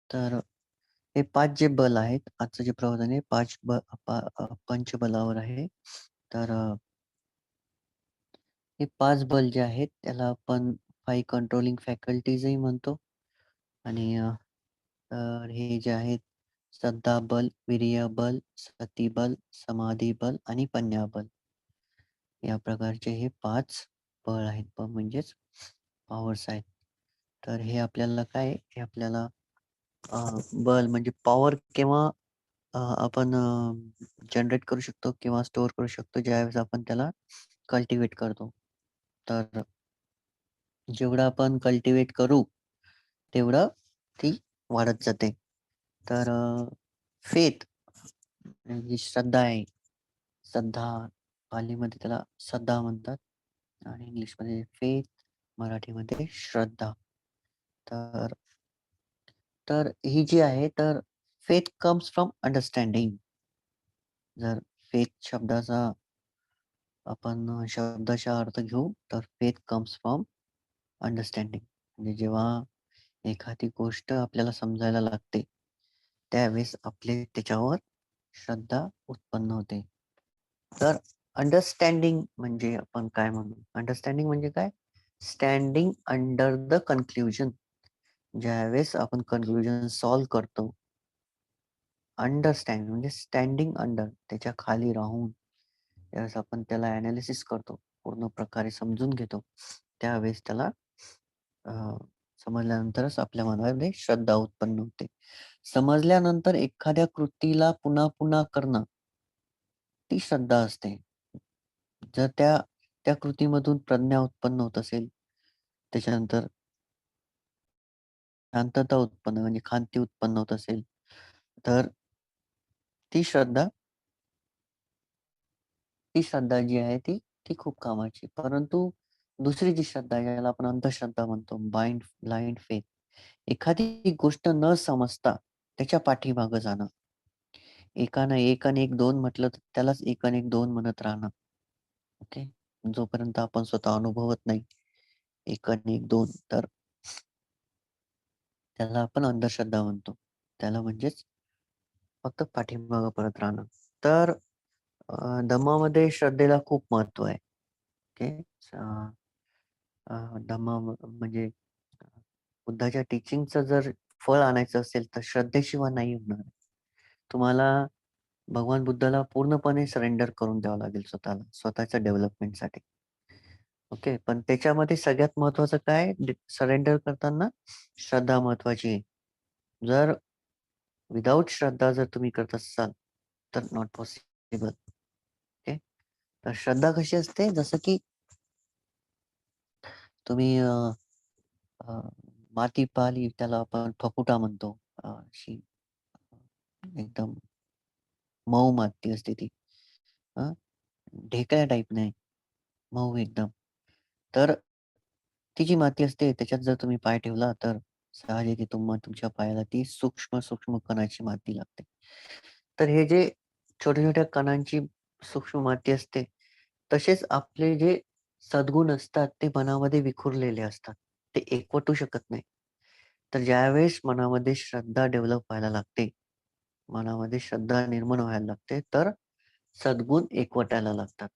तर हे 5 जे बल आहेत, आजचं जे प्रवचन आहे 5 पंचबलावर आहे. तर हे 5 बल जे आहेत त्याला आपण 5 कंट्रोलिंग फॅकल्टीजही म्हणतो आणि तर हे जे आहेत श्रद्धाबल, वीर्यबल, सतीबल, समाधीबल आणि प्रज्ञाबल. या प्रकारचे हे 5 बळ आहेत. म्हणजेच पॉवर्स आहेत. तर हे आपल्याला काय आहे, हे आपल्याला अ, बल म्हणजे पॉवर केव्हा आपण जनरेट करू शकतो किंवा स्टोअर करू शकतो ज्यावेळेस आपण त्याला कल्टिव्हेट करतो. तर जेवढं आपण कल्टिव्हेट करू, तेवढं ती वाढत जाते. तर फेथ जी श्रद्धा आहे, श्रद्धा पालीमध्ये त्याला श्रद्धा म्हणतात आणि इंग्लिशमध्ये फेथ, मराठीमध्ये श्रद्धा. तर तर ही जी आहे तर फेथ कम्स फ्रॉम अंडरस्टँडिंग. जर फेथ शब्दाचा आपण शब्दाचा अर्थ घेऊ तर फेथ कम्स फ्रॉम अंडरस्टँडिंग. म्हणजे जेव्हा एखादी गोष्ट आपल्याला समजायला लागते, त्यावेळेस आपले त्याच्यावर श्रद्धा उत्पन्न होते. तर अंडरस्टँडिंग म्हणजे आपण काय म्हणू? अंडरस्टँडिंग म्हणजे काय? Standing under the conclusion. ज्यावेळेस आपण कन्क्लुजन सॉल्व्ह करतो. अंडरस्टँड म्हणजे स्टँडिंग अंडर त्याच्या खाली राहून ज्यावेळेस आपण त्याला ॲनालिसिस करतो, पूर्ण प्रकारे समजून घेतो, त्यावेळेस त्याला अ, समजल्यानंतरच आपल्या मनामध्ये श्रद्धा उत्पन्न होते. समजल्यानंतर एखाद्या कृतीला पुन्हा-पुन्हा करणं, ती श्रद्धा असते. जर त्या त्या कृतीमधून प्रज्ञा उत्पन्न होत असेल, त्याच्यानंतर शांतता उत्पन्न म्हणजे शांती उत्पन्न होत असेल, तर ती श्रद्धा ती श्रद्धा जी आहे ती खूप कामाची. परंतु दुसरी जी श्रद्धा आहे, ज्याला आपण अंधश्रद्धा म्हणतो, ब्लाइंड फेथ. एखादी गोष्ट न समजता त्याच्या पाठीमागे जाणं. एकानं 1 आणि 1 2 म्हटलं तर त्यालाच 1 आणि 1 2 म्हणत राहणं. ओके. जोपर्यंत आपण स्वतः अनुभवत नाही 1 आणि 1 2 तर त्याला आपण अंधश्रद्धा म्हणतो. त्याला म्हणजेच फक्त पाठीमागे पळत राहणं. तर धम्मामध्ये श्रद्धेला खूप महत्त्व आहे. ओके. अ, अ, म्हणजे बुद्धाच्या टीचिंगचं जर फळ आणायचं असेल तर श्रद्धेशिवाय नाही होणार. तुम्हाला भगवान बुद्धाला पूर्णपणे सरेंडर करून द्यावं लागेल स्वतःला, स्वतःच्या डेव्हलपमेंटसाठी. ओके. पण त्याच्यामध्ये सगळ्यात महत्त्वाचं काय सरेंडर करताना श्रद्धा महत्त्वाची आहे. जर विदाऊट श्रद्धा जर तुम्ही करत असाल, तर नॉट पॉसिबल. ओके. तर श्रद्धा कशी असते जसं की तुम्ही अ, माती पाहिली त्याला आपण फकुटा म्हणतो. अशी एकदम मऊ माती असते ती. अ, ढेकळ्या टाइप नाही, मऊ एकदम. तर ती जी माती असते त्याच्यात जर तुम्ही पाय ठेवला तर साहजिक आहे तुमच्या पायाला ती सूक्ष्म कणाची माती लागते. तर हे जे छोट्या-छोट्या कणांची सूक्ष्म माती असते, तसेच आपले जे सद्गुण असतात ते मनामध्ये विखुरलेले असतात. ते एकवटू शकत नाही. तर ज्यावेळेस मनामध्ये श्रद्धा डेव्हलप व्हायला लागते, मनामध्ये श्रद्धा निर्माण व्हायला लागते, तर सद्गुण एकवटायला लागतात.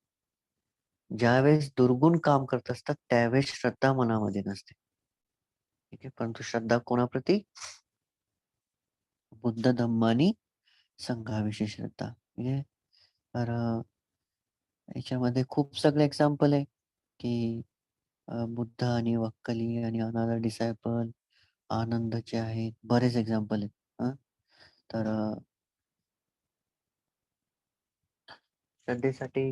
ज्यावेळेस दुर्गुण काम करत असतात, त्यावेळेस श्रद्धा मनामध्ये नसते. ठीक आहे. परंतु श्रद्धा कोणाप्रती? बुद्ध, धम्म आणि संघाविषयी श्रद्धा. ठीक आहे. तर याच्यामध्ये खूप सगळे एक्झाम्पल आहे, की बुद्ध आणि वक्कली आणि अनादर डिसायपल, आनंदचे आहेत, बरेच एक्झाम्पल आहेत. हां. तर श्रद्धेसाठी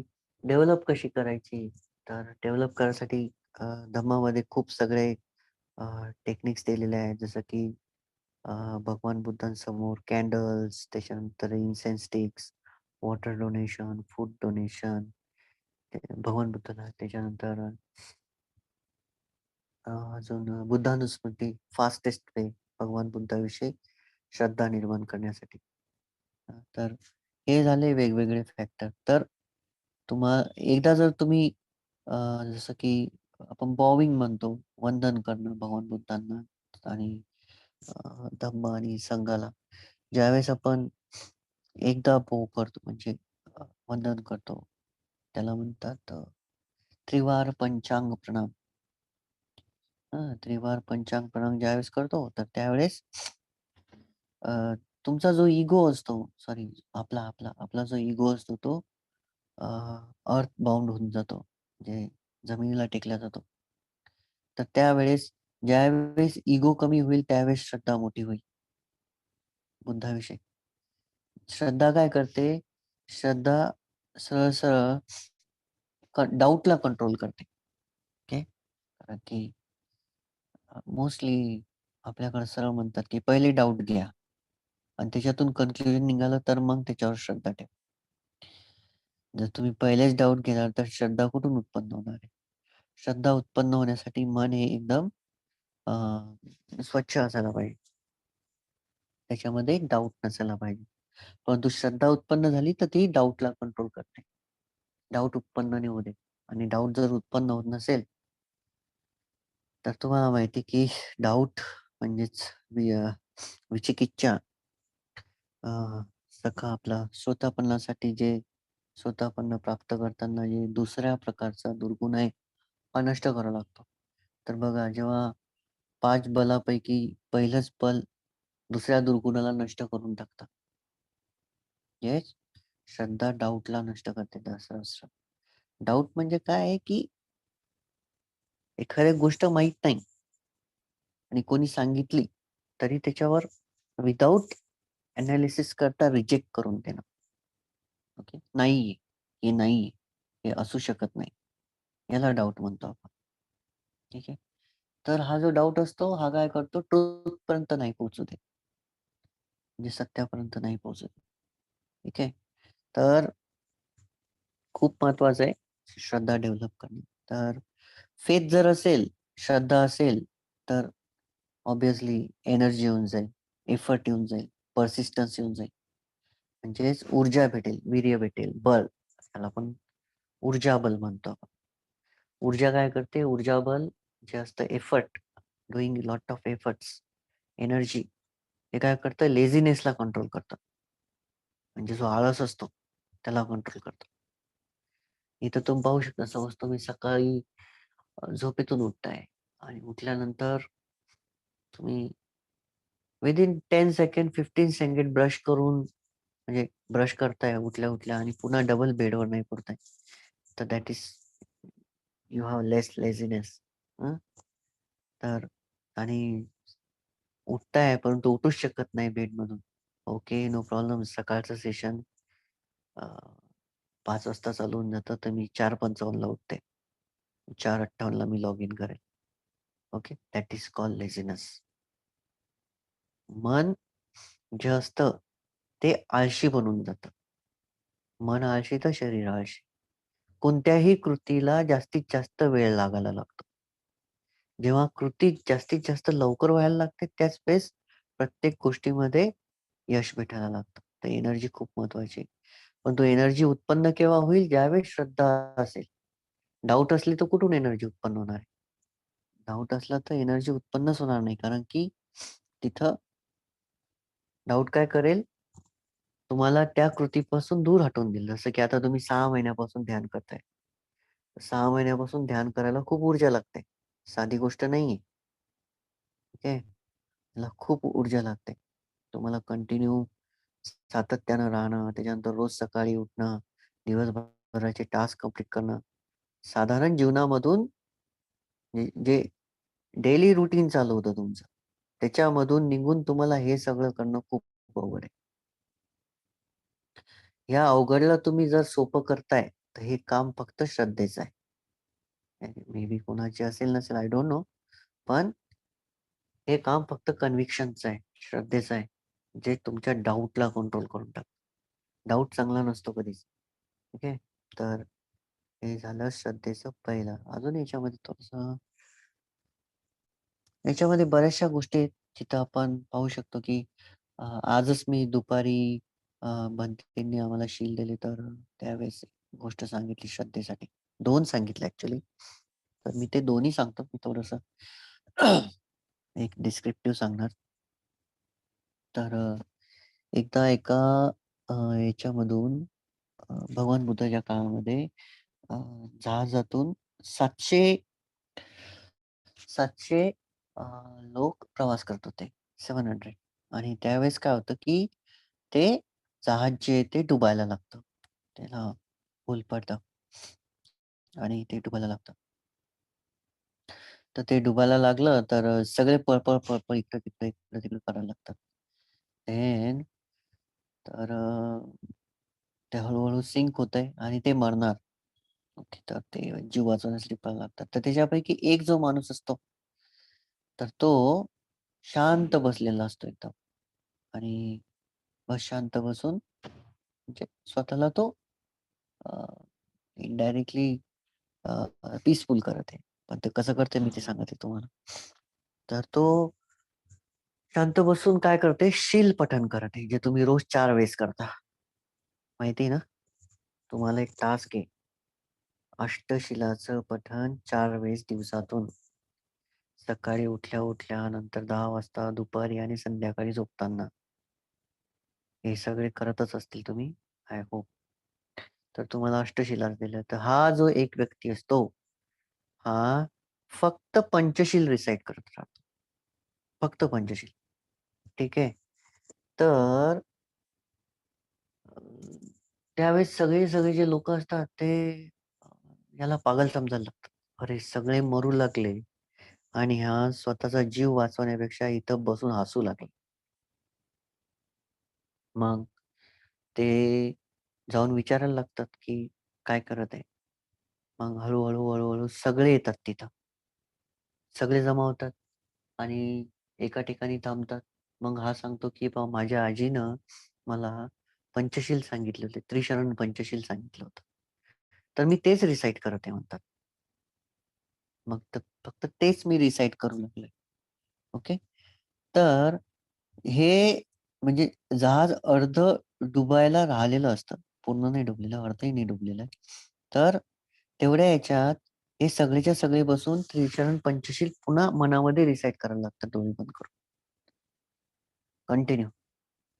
डेव्हलप कशी करायची? तर डेव्हलप करायसाठी अ, धम्मामध्ये खूप सगळे टेक्निक्स दिलेले आहेत. जसं की अ, भगवान बुद्धांसमोर कॅन्डल्स, त्याच्यानंतर incense sticks, water donation, food donation, भगवान बुद्धाला त्याच्यानंतर अजून बुद्धानुस्मृती, फास्टेस्ट वे भगवान बुद्धाविषयी श्रद्धा निर्माण करण्यासाठी. तर हे झाले वेगवेगळे फॅक्टर. तर एकदा जर तुम्ही अ, जसं की आपण बॉविंग म्हणतो, वंदन करणं भगवान बुद्धांना आणि धम्म आणि संघाला ज्यावेळेस आपण एकदा करतो म्हणजे वंदन करतो. त्याला म्हणतात त्रिवार पंचांग प्रणाम. त्रिवार पंचांग प्रणाम ज्यावेळेस करतो, तर त्यावेळेस अ, तुमचा जो इगो असतो, सॉरी, आपला जो इगो असतो तो अ, अर्थ बाउंड होऊन जातो. म्हणजे जमिनीला टेकला जातो. तर त्यावेळेस ज्यावेळेस इगो कमी होईल, त्यावेळेस श्रद्धा मोठी होईल बुद्धाविषयी. श्रद्धा काय करते? श्रद्धा सरळ-सरळ डाउटला कंट्रोल करते. ओके. कारण की मोस्टली आपल्याकडे सरळ म्हणतात, की पहिले डाउट घ्या आणि त्याच्यातून कन्क्लुजन निघालं तर मग त्याच्यावर श्रद्धा ठेवा. जर तुम्ही पहिलेच डाउट घेणार तर श्रद्धा कुठून उत्पन्न होणार आहे? श्रद्धा उत्पन्न होण्यासाठी मन हे एकदम अ, स्वच्छ असायला पाहिजे. त्याच्यामध्ये डाउट नसायला पाहिजे. परंतु श्रद्धा उत्पन्न झाली तर ती डाउटला कंट्रोल करते. डाउट उत्पन्न नाही होऊ देत आणि डाउट जर उत्पन्न होत नसेल, तर तुम्हाला माहिती आहे की डाउट म्हणजेच विचिकिच्छा अ, सखा आपला स्वतःपणासाठी जे स्वतःपण प्राप्त करताना जे दुसऱ्या प्रकारचा दुर्गुण आहे, हा नष्ट करावा लागतो. तर बघा, जेव्हा 5 बलापैकी पहिलंच बल दुसऱ्या दुर्गुणाला नष्ट करून टाकतं. येस, श्रद्धा डाऊटला नष्ट करते. सहस्र. डाऊट म्हणजे काय आहे, की एखादी गोष्ट माहीत नाही आणि कोणी सांगितली, तरी त्याच्यावर विदाऊट एनालिसिस करता रिजेक्ट करून देणं. ओके. नाहीये, हे नाहीये, हे असू शकत नाही. याला डाऊट म्हणतो आपण. ठीक आहे. तर हा जो डाऊट असतो, हा काय करतो, ट्रुथपर्यंत नाही पोहोचू देत. म्हणजे सत्यापर्यंत नाही पोहोचत. ठीक आहे. तर खूप महत्वाचं आहे श्रद्धा डेव्हलप करणे. तर फेथ जर असेल, श्रद्धा असेल, तर ऑब्व्हियसली एनर्जी येऊन जाईल, एफर्ट येऊन जाईल, पर्सिस्टन्स येऊन जाईल. म्हणजेच ऊर्जा भेटेल, वीर्य भेटेल, बळ. त्याला आपण ऊर्जा बल म्हणतो आपण. ऊर्जा काय करते? ऊर्जा बल जे असतं effort, doing lot of efforts, energy, हे काय करतं? लेझीनेसला कंट्रोल करतं. म्हणजे जो आळस असतो, त्याला कंट्रोल करतं. इथं तुम्ही पाहू शकता, सपोज तुम्ही सकाळी झोपेतून उठताय आणि उठल्यानंतर तुम्ही विदिन 10 सेकंड, 15 सेकंड ब्रश करून म्हणजे ब्रश करताय उठल्या-उठल्या आणि पुन्हा डबल बेडवर नाही पडताय. तर that is you have less laziness. तर आणि उठताय परंतु उठूच शकत नाही बेडमधून. Okay, no problem. सकाळचं सेशन 5 वाजता चालू होऊन जातं, तर मी 4:55 ला उठते. 4:58 ला मी लॉग इन करेल. Okay. That is called laziness. मन जे असतं ते आळशी बनून जातं. मन आळशी तर शरीर आळशी. कोणत्याही कृतीला जास्तीत जास्त वेळ लागायला लागतो. जेव्हा कृती जास्तीत जास्त लवकर व्हायला लागते, त्याच वेळेस प्रत्येक गोष्टीमध्ये यश भेटायला लागतं. तर एनर्जी खूप महत्त्वाची आहे. पण तो एनर्जी उत्पन्न केव्हा होईल? ज्यावेळेस श्रद्धा असेल. डाऊट असली तर कुठून एनर्जी उत्पन्न होणार आहे? डाऊट असला तर एनर्जी उत्पन्नच होणार नाही. कारण की तिथं डाऊट काय करेल? तुम्हाला त्या कृतीपासून दूर हटवून देईल. जसं की आता तुम्ही 6 महिन्यापासून ध्यान करताय. 6 महिन्यापासून ध्यान करायला खूप ऊर्जा लागते. साधी गोष्ट नाहीये. ठीक आहे. त्याला खूप ऊर्जा लागते. तुम्हाला कंटिन्यू सातत्यानं राहणं, त्याच्यानंतर रोज सकाळी उठणं, दिवसभराचे टास्क कंप्लीट करणं. साधारण जीवनामधून जे डेली रुटीन चालू होतं तुमचं, त्याच्यामधून निघून तुम्हाला हे सगळं करणं खूप अवघड आहे. ह्या अवघडला तुम्ही जर सोपं करताय, तर हे काम फक्त श्रद्धेचं आहे. मे बी कोणाची असेल नसेल, आय डोंट नो. पण हे काम फक्त कन्व्हिक्शनचं आहे, श्रद्धेचं आहे. जे तुमच्या डाऊटला कंट्रोल करून टाकतं. डाऊट चांगला नसतो कधीच. ठीक आहे. तर हे झालं श्रद्धेचं पहिलं. अजून याच्यामध्ये बऱ्याचशा गोष्टी आहेत, जिथं आपण पाहू शकतो, की आजच मी दुपारी भंतेंनी आम्हाला शील दिली, तर त्यावेळेस गोष्ट सांगितली श्रद्धेसाठी. 2 सांगितले ॲक्चुअली. तर मी ते दोन्ही सांगतो. मी थोडंसं एक डिस्क्रिप्टिव्ह सांगणार. तर एकदा एका याच्यामधून भगवान बुद्धाच्या काळामध्ये अ, जहाजातून 700 700 लोक प्रवास करत होते. 700 आणि त्यावेळेस काय होतं, की ते जहाज जे आहे ते डुबायला लागतं. त्याला पूल पडतं आणि ते डुबायला लागतं. तर ते डुबायला लागलं तर सगळे पळ-पळ, पळ-पळ, इकडं-तिकडं, इकडं-तिकडं करायला लागतात. देन तर ते हळू सिंक होतंय आणि ते मरणार. ओके. तर ते जीव वाचवण्यासाठी पळायला लागतात. तर त्याच्यापैकी एक जो माणूस असतो, तर तो शांत बसलेला असतो एकदम आणि बस शांत बसून म्हणजे स्वतःला तो इनडायरेक्टली पीसफुल करत आहे. पण ते कसं करतंय मी ते सांगत आहे तुम्हाला. तर तो शांत बसून काय करते, शील पठण करत आहे, जे तुम्ही रोज 4 वेळेस करता. माहिती आहे ना? तुम्हाला एक टास्क आहे. अष्टशिलाचं पठण 4 वेळेस दिवसातून. सकाळी उठल्या-उठल्या, नंतर 10 वाजता, दुपारी आणि संध्याकाळी झोपताना. हे सगळे करतच असतील तुम्ही, आय होप. तर तुम्हाला अष्टशिला दिलं. तर हा जो एक व्यक्ती असतो, हा फक्त पंचशील रिसाईट करत राहतो. फक्त पंचशील. ठीक आहे. तर अ, त्यावेळेस सगळे जे लोकं असतात ते अ, याला पागल समजायला लागतात. अरे, सगळे मरू लागले आणि हा स्वतःचा जीव वाचवण्यापेक्षा इथं बसून हसू लागला. मग ते जाऊन विचारायला लागतात, की काय करत आहे? मग हळू-हळू सगळे येतात तिथं. सगळे जमा होतात आणि एका ठिकाणी थांबतात. मग हा सांगतो, की "पहा माझ्या आजीनं मला पंचशील सांगितले होते. त्रिशरण पंचशील सांगितलं होतं. तर मी तेच रिसाईट करत आहे" म्हणतात. मग तर फक्त तेच मी रिसाईट करू लागलोय. ओके. तर हे म्हणजे जहाज अर्धं डुबायला राहिलेलं असतं. पूर्ण नाही डुबलेलं, अर्धही नाही डुबलेलं आहे. तर तेवढ्या ह्याच्यात हे सगळेच्या सगळे बसून त्रिचरण पंचशील पुन्हा मनामध्ये रिसाईट करायला लागतात डोळे बंद करून. कंटिन्यू.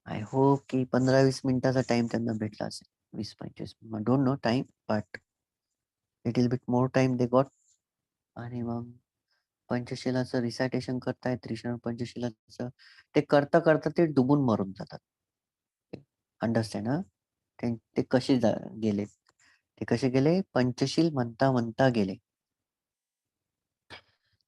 आय होप की 15-20 मिनिटाचा टाईम त्यांना भेटला असेल. 20-25 don't know time, but little bit more time they got आणि मग पंचशिलाचं रिसायटेशन करतायत, त्रिशरण पंचशिलाचं. ते करता-करता ते डुबून मरून जातात. अंडरस्टँड हां? ते कसे गेले? ते कसे गेले? पंचशील म्हणता-म्हणता गेले.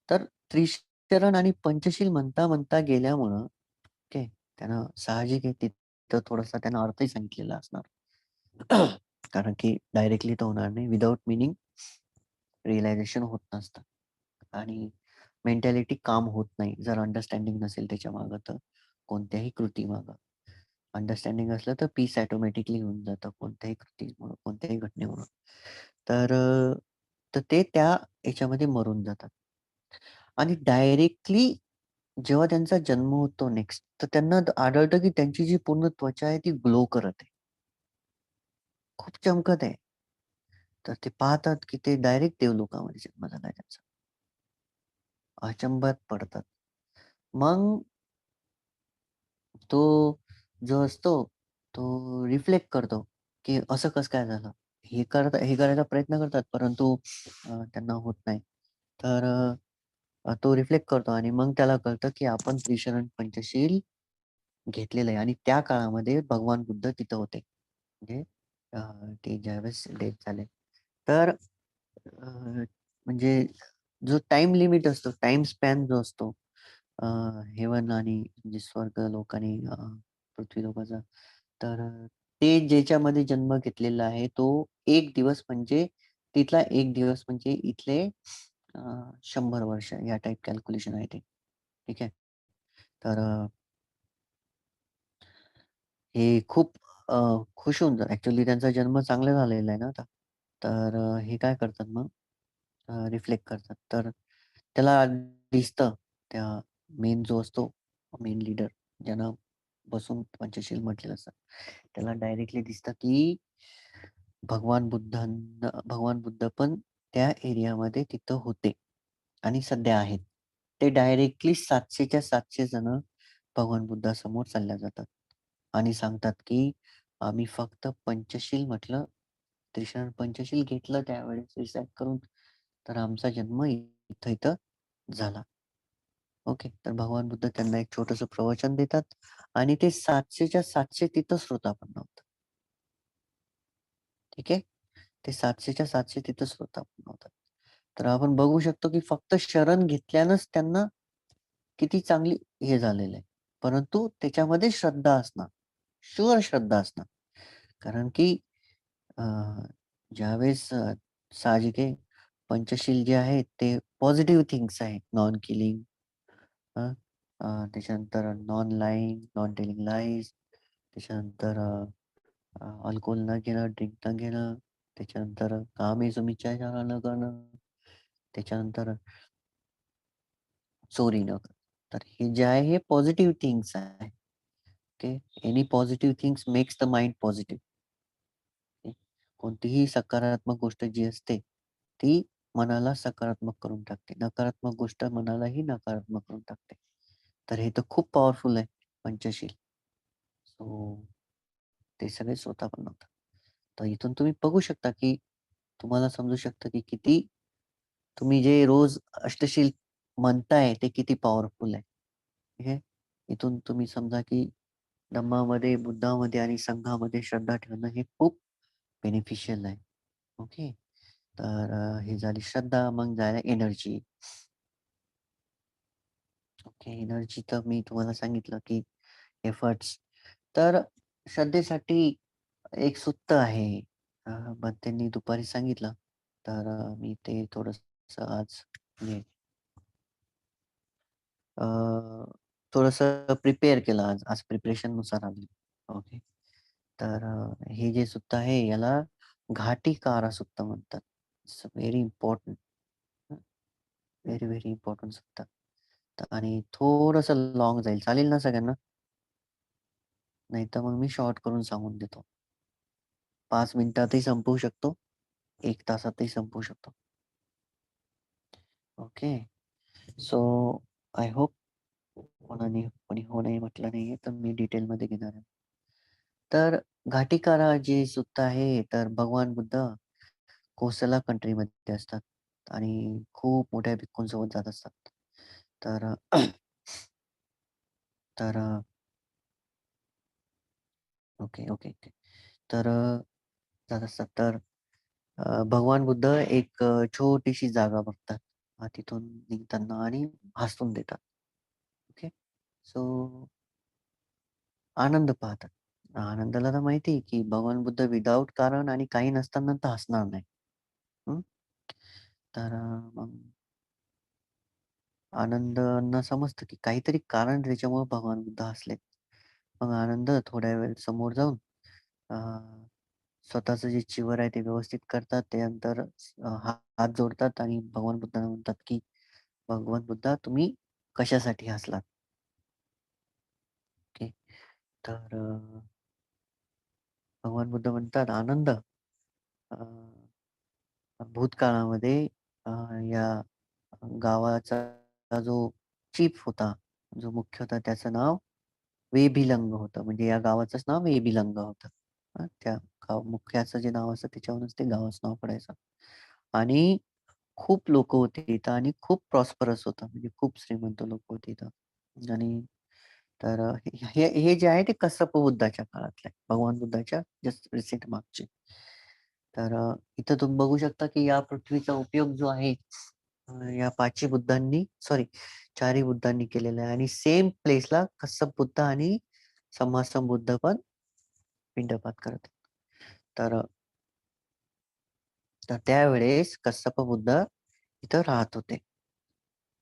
तर त्रिशरण आणि पंचशील म्हणता-म्हणता गेल्यामुळं ओके, त्यानं साहजिक आहे तिथं थोडासा त्यानं अर्थही सांगितलेला असणार. कारण की डायरेक्टली तर होणार नाही. विथआऊट मीनिंग रिअलायझेशन होत नसतं आणि मेंटॅलिटी काम होत नाही. जर अंडरस्टँडिंग नसेल त्याच्यामागे तर कोणत्याही कृतीमागे. अंडरस्टँडिंग असलं तर पीस ऑटोमॅटिकली होऊन जातं कोणत्याही कृतीमुळं, कोणत्याही घटनेमुळं. तर तर ते त्या ह्याच्यामध्ये मरून जातात आणि डायरेक्टली जेव्हा त्यांचा जन्म होतो नेक्स्ट, तर त्यांना आढळतं की त्यांची जी पूर्ण त्वचा आहे ती ग्लो करत आहे. खूप चमकत आहे. तर ते पाहतात की ते डायरेक्ट देवलोकामध्ये जन्म झालाय त्यांचा. अचंबात पडतात. मग तो जो असतो, तो रिफ्लेक्ट करतो, की असं कसं काय झालं? हे करायचा प्रयत्न करतात, परंतु त्यांना होत नाही. तर तो रिफ्लेक्ट करतो आणि मग त्याला कळतं, की आपण त्रिशरण पंचशील घेतलेलं आहे आणि त्या काळामध्ये भगवान बुद्ध तिथं होते. म्हणजे अ, ते ज्यावेळेस डेथ झाले. तर म्हणजे जो टाईम लिमिट असतो, टाईम स्पॅन जो असतो अ, हेवन आणि म्हणजे स्वर्ग लोक आणि पृथ्वी लोकाचा. तर ते ज्याच्यामध्ये जन्म घेतलेला आहे, तो 1 दिवस म्हणजे तिथला 1 दिवस म्हणजे इथले 100 वर्ष या टाइप कॅल्क्युलेशन आहे ते. ठीक आहे. तर हे खूप खुश होऊन जातात. ॲक्चुअली त्यांचा जन्म चांगला झालेला आहे ना आता. तर हे काय करतात मग रिफ्लेक्ट करतात. तर त्याला दिसतं त्या मेन जो असतो, मेन लीडर ज्यांना बसून पंचशील म्हटलेलं असतं. त्याला डायरेक्टली दिसतं, की भगवान बुद्ध पण त्या एरियामध्ये तिथं होते आणि सध्या आहेत. ते डायरेक्टली 700च्या 700 जण भगवान बुद्धासमोर चालल्या जातात आणि सांगतात, की आम्ही फक्त पंचशील म्हटलं, त्रिशरण पंचशील घेतलं त्यावेळेस रिसाईट करून, तर आमचा जन्म इथं-इथं झाला. ओके. तर भगवान बुद्ध त्यांना एक छोटंसं प्रवचन देतात आणि ते 700च्या 700 तिथं श्रोतापन्न होतात. ठीक आहे. ते 700च्या 700 तिथं श्रोतापन्न होतात. तर आपण बघू शकतो, की फक्त शरण घेतल्यानंच त्यांना किती चांगली हे झालेलं आहे. परंतु त्याच्यामध्ये श्रद्धा असणं, शुअर श्रद्धा असणं. कारण की अ, ज्यावेळेस साहजिक आहे पंचशील जे आहे ते पॉझिटिव्ह थिंग्स आहेत. नॉन किलिंग त्याच्यानंतर non lying, non telling lies, त्याच्यानंतर अल्कोहोल न घेणं, ड्रिंक न घेणं, त्याच्यानंतर कामेषु न करणं, त्याच्यानंतर चोरी न करणं. तर हे जे आहे हे पॉझिटिव्ह थिंग्स आहे. Okay. Any positive things makes the mind positive. कोणतीही सकारात्मक गोष्ट जी असते, ती मनाला सकारात्मक करून टाकते. नकारात्मक गोष्ट मनालाही नकारात्मक करून टाकते. तर हे तर खूप पॉवरफुल आहे पंचशील. सो ते सगळे स्वतः बनवतात. तर इथून तुम्ही बघू शकता, की तुम्हाला समजू शकतं, की किती तुम्ही जे रोज अष्टशील म्हणताय ते किती पॉवरफुल आहे. ठीक आहे. इथून तुम्ही समजा, की धम्मामध्ये, बुद्धामध्ये आणि संघामध्ये श्रद्धा ठेवणं हे खूप बेनिफिशियल आहे. ओके. तर ही झाली श्रद्धा. मग झालं एनर्जी. ओके. एनर्जी तर मी तुम्हाला सांगितलं, की एफर्ट्स. तर श्रद्धेसाठी एक सूक्त आहे. पण त्यांनी दुपारी सांगितलं. तर मी ते थोडंसं आज म्हणजे अ, थोडंसं प्रिपेअर केलं आज. आज प्रिपरेशननुसार आली. ओके. तर हे जे सूत्र आहे याला घाटीकारा सूक्त म्हणतात. It's very important. Very, very important सूत्र. आणि थोडंसं लाँग जाईल. चालेल ना सगळ्यांना? नाहीतर मग मी शॉर्ट करून सांगून देतो. 5 मिनिटातही संपवू शकतो. 1 तासातही संपवू शकतो. ओके. सो आय होप कोणी हो नाही म्हटलं नाहीये, तर मी डिटेलमध्ये घेणार आहे. तर घाटीकारा जे सुत्त आहे, तर भगवान बुद्ध कोसला कंट्रीमध्ये असतात आणि खूप मोठ्या भिक्खूंसोबत जात असतात. तर तर ओके, ओके, ओके. तर जात असतात. तर भगवान बुद्ध एक छोटीशी जागा बघतात. तिथून निघताना आणि हासून देतात. ओके. सो आनंद पाहतात. आनंदाला तर माहिती आहे, की भगवान बुद्ध विदाऊट कारण आणि काही नसताना तर हसणार नाही. हं. तर मग आनंदांना समजतं, की काहीतरी कारण आहे त्याच्यामुळे भगवान बुद्ध हसलेत. मग आनंद थोड्या वेळ समोर जाऊन अ, स्वतःचं जे चिवर आहे ते व्यवस्थित करतात. त्यानंतर हात जोडतात आणि भगवान बुद्धांना म्हणतात, की "भगवान बुद्धा तुम्ही कशासाठी हसलात?" ओके. तर भगवान बुद्ध म्हणतात, "आनंद भूतकाळामध्ये अ, या गावाचा जो चीफ होता, जो मुख्य होता त्याचं नाव वेभिलंग होतं. म्हणजे या गावाचंच नाव वेभिलंग होतं. त्या गाव मुख्याचं जे नाव असतं त्याच्यावरूनच ते गावाचं नाव पडायचं. आणि खूप लोकं होती तिथं आणि खूप प्रॉस्परस होतं. म्हणजे खूप श्रीमंत लोकं होती तिथं. आणि तर हे हे जे आहे ते कස්සप बुद्धाच्या काळातलं आहे. भगवान बुद्धाच्या जस्ट रिसेंट मागचे. तर इथं तुम्ही बघू शकता, की या पृथ्वीचा उपयोग जो आहे या पाची बुद्धांनी सॉरी 4ही बुद्धांनी केलेला आहे आणि सेम प्लेसला कස්සप बुद्ध आणि संभासम बुद्ध पण पिंडपात करत आहेत. तर तर त्यावेळेस कස්සप बुद्ध इथं राहत होते.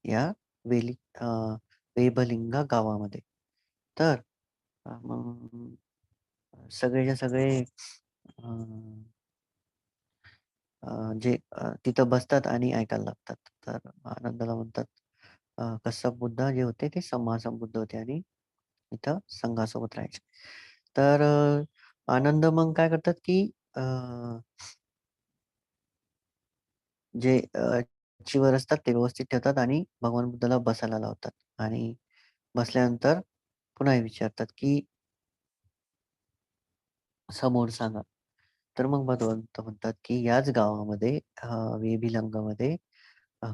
या वेली वेबलिंगा गावामध्ये. तर मग सगळेच्या सगळे अ, जे तिथं बसतात आणि ऐकायला लागतात. तर आनंदाला म्हणतात कස්සप बुद्ध जे होते ते संभासम बुद्ध होते आणि इथं संघासोबत राहायचे. तर आनंद मग काय करतात, की अ, जे चिवर असतात ते व्यवस्थित ठेवतात आणि भगवान बुद्धाला बसायला लावतात आणि बसल्यानंतर पुन्हा विचारतात, की समोर सांगा. तर मग भगवंत म्हणतात, की याच गावामध्ये वेभिलंगामध्ये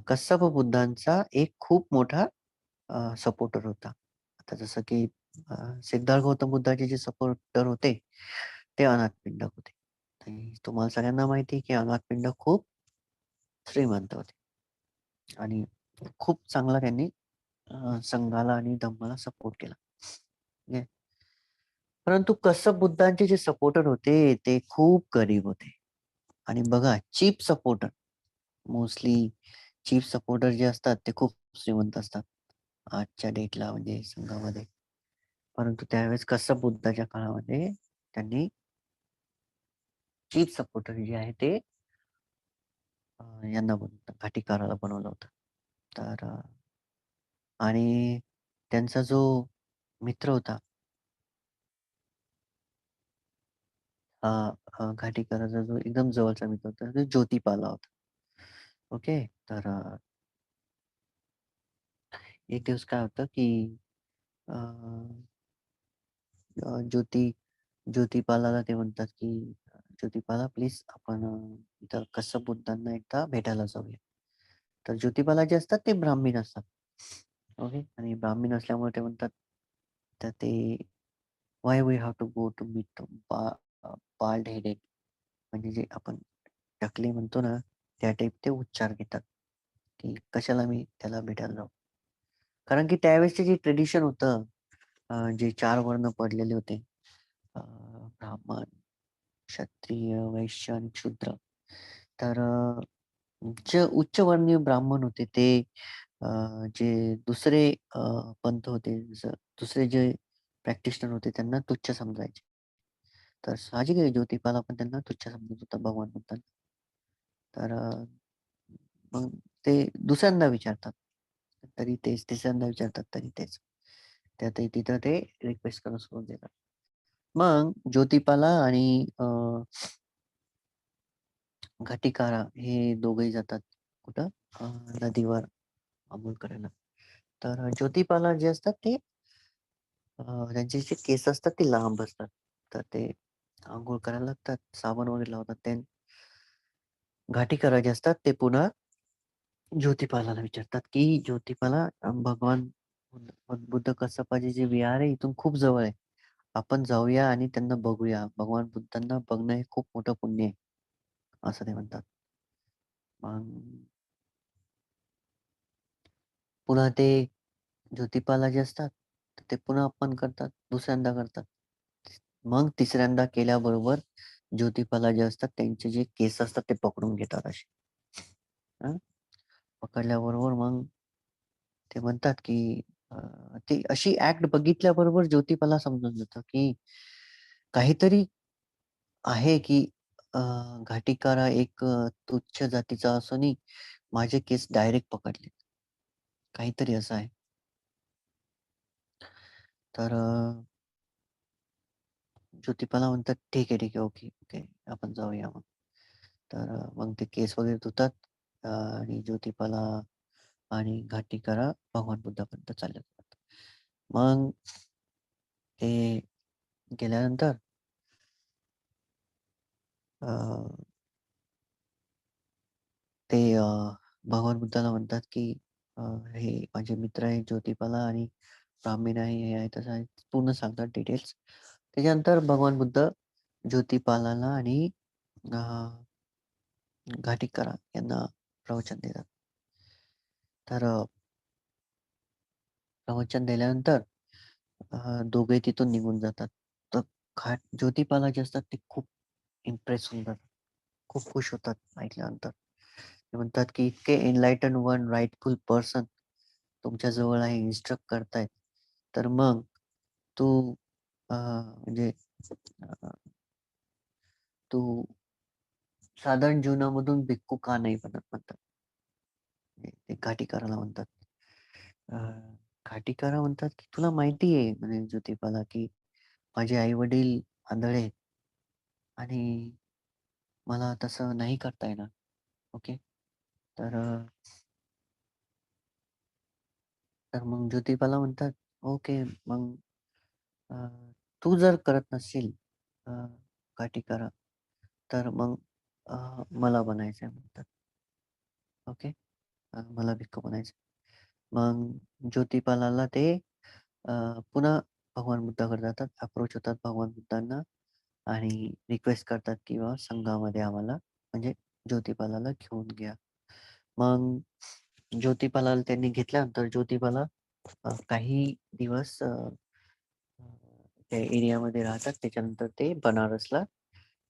कश्यप बुद्धांचा एक खूप मोठा सपोर्टर होता. आता जसं की सिद्धार्थ गौतम बुद्धाचे जे सपोर्टर होते, ते अनाथपिंडक होते. आणि तुम्हाला सगळ्यांना माहिती आहे, की अनाथपिंडक खूप श्रीमंत होते आणि खूप चांगला त्यांनी संघाला आणि धम्माला सपोर्ट केला. म्हणजे परंतु कश्यप बुद्धांचे जे सपोर्टर होते, ते खूप गरीब होते आणि बघा cheap supporter mostly chief supporter जे असतात ते खूप श्रीमंत असतात आजच्या डेटला म्हणजे संघामध्ये. परंतु त्यावेळेस कश्यप बुद्धाच्या काळामध्ये त्यांनी चीफ सपोर्टर जे आहे ते यांना घाटीकाराला बनवलं होतं. तर आणि त्यांचा जो मित्र होता अ, घाटीकाराचा जो एकदम जवळचा मित्र होता तो ज्योतिपाला होता. ओके. तर एक दिवस काय होतं की अ, ज्योती ज्योतिपालाला ते म्हणतात, की "ज्योतिपाला प्लीज आपण इथं कश्यप बुद्धांना एकदा भेटायला जाऊया." तर ज्योतिबाला जे असतात ते ब्राह्मण असतात. ओके. आणि ब्राह्मण असल्यामुळे ते म्हणतात, तर ते "why we have to go to meet bald headed." म्हणजे जे आपण टकले म्हणतो ना, त्या टाइप ते उच्चार घेतात, की कशाला मी त्याला भेटायला जाऊ. कारण की त्यावेळेसचे जे ट्रेडिशन होतं, जे 4 वर्ण पडलेले होते, ब्राह्मण, क्षत्रिय, वैश्य आणि शूद्र. तर जे उच्चवर्णीय ब्राह्मण होते ते अ, जे दुसरे पंथ होते, जसं दुसरे जे प्रॅक्टिशनर होते त्यांना तुच्छ समजायचे. तर साहजिक आहे ज्योतिबाला पण त्यांना तुच्छ समजत होता भगवान बुद्धांना. तर मग ते दुसऱ्यांदा विचारतात. तरी तेच, तिसऱ्यांदा विचारतात तरी तेच. त्यातही तिथं ते रिक्वेस्ट करणं सोडून देतात. मग ज्योतिबाला आणि घटिकारा हे दोघंही जातात कुठं? नदीवर अंघोळ करायला. तर ज्योतिबाला जे असतात ते त्यांचे जे केस असतात ते लांब असतात. तर ते अंघोळ करायला लागतात, साबण वगैरे लावतात. ते घाटीकरा जे असतात ते पुन्हा ज्योतिपालाला विचारतात, की "ज्योतिपाला भगवान बुद्ध कश्यपाचे जे विहार आहे इथून खूप जवळ आहे. आपण जाऊया आणि त्यांना बघूया. भगवान बुद्धांना बघणं हे खूप मोठं पुण्य आहे." असं ते म्हणतात. मग पुन्हा ते ज्योतिपाला जे असतात, तर ते पुन्हा अपमान करतात, दुसऱ्यांदा करतात. मग तिसऱ्यांदा केल्याबरोबर ज्योतिपाला जे असतात त्यांचे जे केस असतात ते पकडून घेतात असे. हां, पकडल्याबरोबर मग ते म्हणतात, की ती अशी ॲक्ट बघितल्याबरोबर ज्योतिबाला समजून जातं, की काहीतरी आहे, की अ, घाटीकारा एक तुच्छ जातीचा असूनही माझे केस डायरेक्ट पकडले. काहीतरी असं आहे. तर ज्योतिबाला म्हणतात, "ठीक आहे, ठीक आहे. Okay, okay. आपण जाऊया मग." तर मग ते केस वगैरे धुतात आणि ज्योतिबाला आणि घाटीकारा भगवान बुद्धापर्यंत चालले जातात. मग ते गेल्यानंतर अ, ते भगवान बुद्धाला म्हणतात, की "हे माझे मित्र आहेत ज्योतिबाला आणि ब्राह्मण आहे, हे आहे, तसं आहे." पूर्ण सांगतात डिटेल्स. त्याच्यानंतर भगवान बुद्ध ज्योतिपालाला आणि अ, घाटीकारा यांना प्रवचन देतात. तर प्रवचन दिल्यानंतर दोघे तिथून निघून जातात. तर ज्योतिबाला जे असतात ते खूप इम्प्रेस होऊन जातात. खूप खुश होतात ऐकल्यानंतर. ते म्हणतात, की "इतके एनलाइटन वन राइटफुल पर्सन तुमच्या जवळ आहे, इन्स्ट्रक्ट करतायत. तर मग तू म्हणजे अ, तू साधारण जीवनामधून भिक्खू का नाही बनत?" म्हणतात. ते घाटीकाराला म्हणतात. अ, घाटीकारा म्हणतात, की "तुला माहिती आहे," म्हणे ज्योतिबाला, की "माझे आई-वडील आंधळे आहेत आणि मला तसं नाही करता येणार." ओके. तर तर मग ज्योतिबाला म्हणतात, "ओके, मग अ, तू जर करत नसशील अ, काठी करा, तर मग मला बनायचंय म्हणतात. ओके. मला भिक्खू बनायचं. मग ज्योतिबाला ते अ, पुन्हा भगवान बुद्धाकडे जातात, अप्रोच होतात भगवान बुद्धांना आणि रिक्वेस्ट करतात, की बाबा संघामध्ये आम्हाला म्हणजे ज्योतिबाला घेऊन घ्या. मग ज्योतिबाला त्यांनी घेतल्यानंतर ज्योतिबाला काही दिवस अ, त्या एरियामध्ये राहतात. त्याच्यानंतर ते बनारसला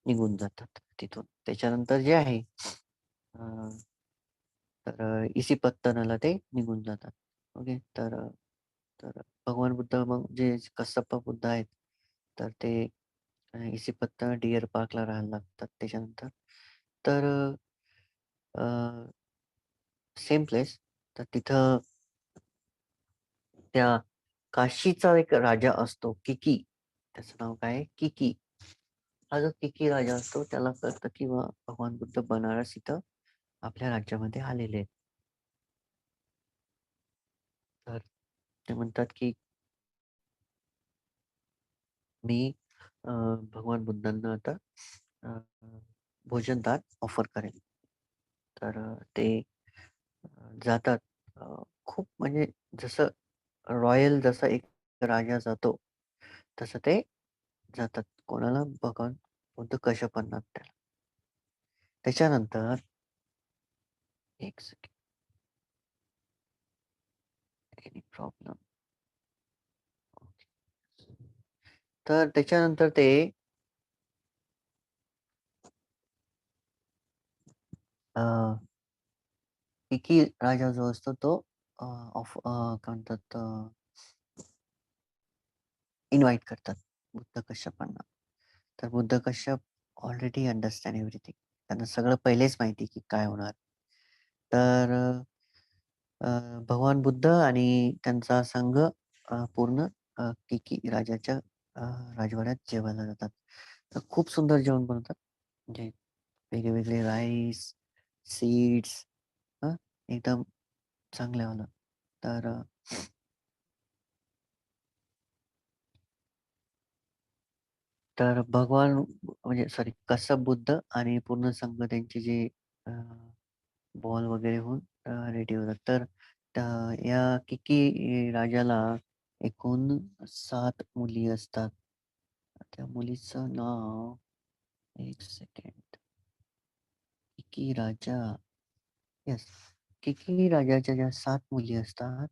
निघून जातात तिथून. त्याच्यानंतर जे आहे अ, तर इसिपत्तनाला ते निघून जातात. ओके. तर भगवान बुद्ध मग जे कස්සप्पा बुद्ध आहेत, तर ते इसिपत्तन डिअर पार्कला राहायला लागतात त्याच्यानंतर. तर सेम प्लेस. तर तिथं त्या काशीचा एक राजा असतो किकी. त्याचं नाव काय आहे? किकी. हा जो किकी राजा असतो त्याला कळतं, की भगवान बुद्ध बनारस इथं आपल्या राज्यामध्ये आलेले आहेत. तर ते म्हणतात, की मी भगवान बुद्धांना आता अ, भोजनदान ऑफर करेल. तर ते जातात. खूप म्हणजे जसं रॉयल जसा एक राजा जातो, तसं ते जातात. कोणाला? भगवान बुद्ध कश्यपांना त्याला. त्याच्यानंतर एक सेकंड, एनी प्रॉब्लेम? ओके. तर त्याच्यानंतर ते अ, राजा जो असतो तो काय म्हणतात इन्व्हाईट करतात बुद्ध कश्यपांना. तर Buddha Kashyap already understand everything. त्यांना सगळं पहिलेच माहिती की काय होणार. तर भगवान बुद्ध आणि त्यांचा संघ पूर्ण किकी राजाच्या अ, राजवाड्यात जेवायला जातात. तर खूप सुंदर जेवण बनवतात. म्हणजे वेगळे-वेगळे राईस, सीड्स एकदम चांगल्यावालं. तर तर भगवान म्हणजे सॉरी कश्यप बुद्ध आणि पूर्ण संघ त्यांचे जे बॉल वगैरे होऊन रेडी होतात. तर या किकी राजाला एकूण 7 मुली असतात. त्या मुलीचं नाव एक सेकंड. किकी राजा येस. किकी राजाच्या ज्या 7 मुली असतात,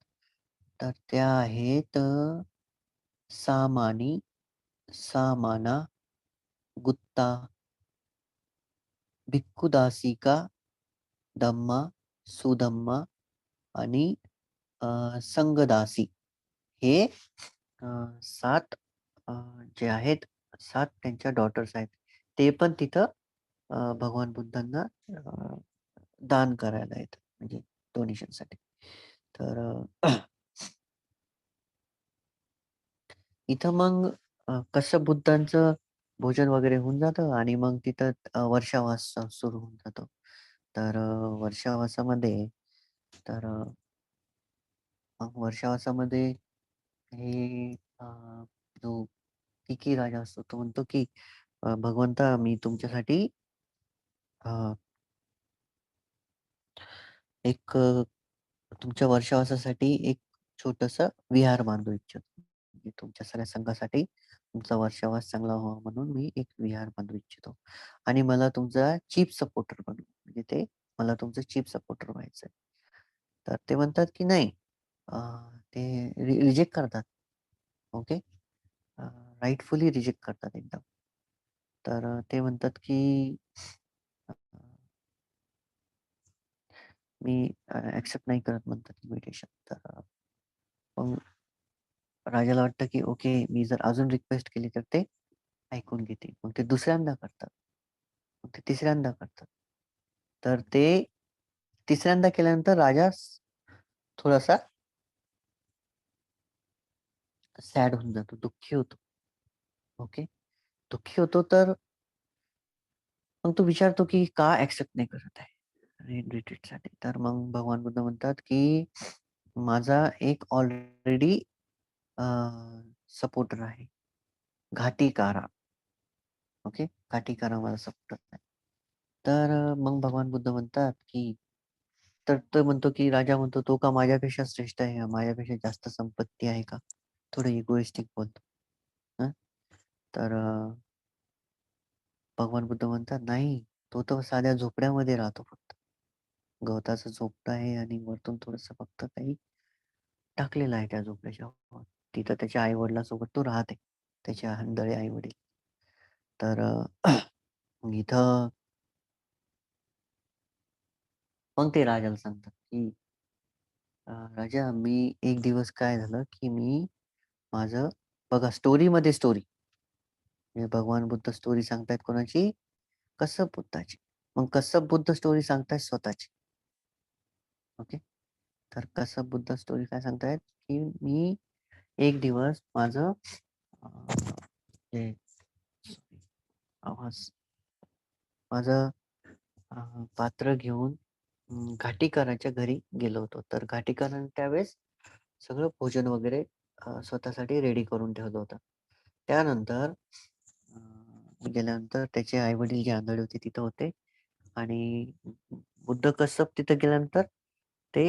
तर त्या आहेत सामानी, सामाना, गुत्ता, भिक्खुदासिका, धम्मा, सुधम्मा आणि संगदासी. हे 7 अ, जे आहेत 7 त्यांच्या डॉटर्स आहेत. ते पण तिथं भगवान बुद्धांना दान करायला येतात. म्हणजे डोनेशनसाठी. तर इथं मग कसं बुद्धांचं भोजन वगैरे होऊन जातं आणि मग तिथं वर्षावास सुरू होऊन जातो. तर वर्षावासामध्ये तर मग वर्षावासामध्ये हे जो किकी राजा असतो तो म्हणतो, की "भगवंता मी तुमच्यासाठी अ, एक तुमच्या वर्षावासासाठी एक छोटंसं विहार बांधू इच्छितो. म्हणजे तुमच्या सगळ्या संघासाठी तुमचा वर्षावास चांगला व्हावा म्हणून मी एक विहार बांधू इच्छितो आणि मला तुमचा चीफ सपोर्टर बनवा." म्हणजे ते मला तुमचं चीफ सपोर्टर व्हायचंय. तर ते म्हणतात, की नाही अ, ते रिजेक्ट करतात. ओके. राइटफुली रिजेक्ट करतात एकदम. तर ते म्हणतात, की अ, मी एक्सेप्ट नाही करत म्हणतात इन्व्हिटेशन. तर मग राजाला वाटतं, की ओके मी जर अजून रिक्वेस्ट केली तर ते ऐकून घेतील. मग ते दुसऱ्यांदा करतात. मग ते तिसऱ्यांदा करतात. तर ते तिसऱ्यांदा केल्यानंतर राजा थोडासा सॅड होऊन जातो, दुःखी होतो. ओके. दुःखी होतो तर मग तो विचारतो, की का एक्सेप्ट नाही करत आहे रिट्रीटसाठी. तर मग भगवान बुद्ध म्हणतात, की माझा एक ऑलरेडी सपोर्टर आहे. घाटीकारा. ओके. घाटीकारा मला सापडत नाही. तर मग भगवान बुद्ध म्हणतात, की तर तो म्हणतो, की राजा म्हणतो, "तो का माझ्यापेक्षा श्रेष्ठ आहे? माझ्यापेक्षा जास्त संपत्ती आहे का?" थोडं इगोइस्टिक बोलतो. हं. तर भगवान बुद्ध म्हणतात, "नाही, तो तर साध्या झोपड्यामध्ये राहतो फक्त. गवताचं झोपडं आहे आणि वरतून थोडंसं फक्त काही टाकलेलं आहे त्या झोपड्याच्या वर. तिथं त्याच्या आई-वडिलांसोबत तो राहते. त्याचे आंधळे आई-वडील." तर इथं मग ते राजाला सांगतात, की "राजा, मी एक दिवस काय झालं, की मी माझं" बघा स्टोरीमध्ये स्टोरी. म्हणजे भगवान बुद्ध स्टोरी सांगतायत कोणाची? कश्यप बुद्धाची. मग कश्यप बुद्ध स्टोरी सांगतायत स्वतःची. ओके. तर कश्यप बुद्ध स्टोरी काय सांगतायत, की मी एक दिवस माझं अ, हे आवाज माझं पात्र घेऊन घाटीकरांच्या घरी गेलो होतो. तर घाटीकरांनी त्यावेळेस सगळं भोजन वगैरे स्वतःसाठी रेडी करून ठेवलं होतं. त्यानंतर गेल्यानंतर त्याचे आई-वडील जे आंधळे होते तिथं होते आणि बुद्ध कश्यप तिथं गेल्यानंतर ते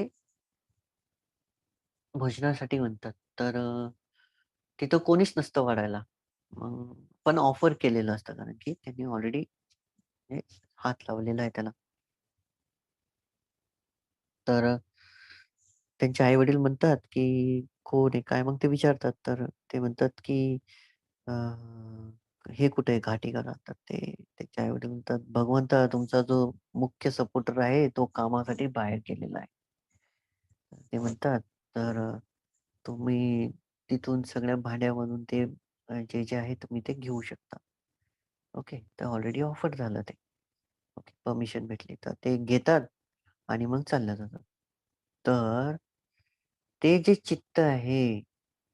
भोजनासाठी म्हणतात. तर तिथं कोणीच नसतं वाढायला. मग पण ऑफर केलेलं असतं कारण की त्यांनी ऑलरेडी हात लावलेला आहे त्याला. तर त्यांचे आई-वडील म्हणतात, की "कोण आहे? काय?" मग ते विचारतात. तर ते म्हणतात, की अ, "हे कुठे आहे घाटीकरा?" तर ते त्याचे आई-वडील म्हणतात, "भगवंता तुमचा जो मुख्य सपोर्टर आहे, तो कामासाठी बाहेर गेलेला आहे." तर ते म्हणतात, "तर तुम्ही तिथून सगळ्या भांड्यामधून ते जे आहे तुम्ही ते घेऊ शकता." ओके. तर ऑलरेडी ऑफर झालं ते. ओके. परमिशन भेटली. तर ते घेतात आणि मग चालल्या जातात. तर ते जे चित्त आहे,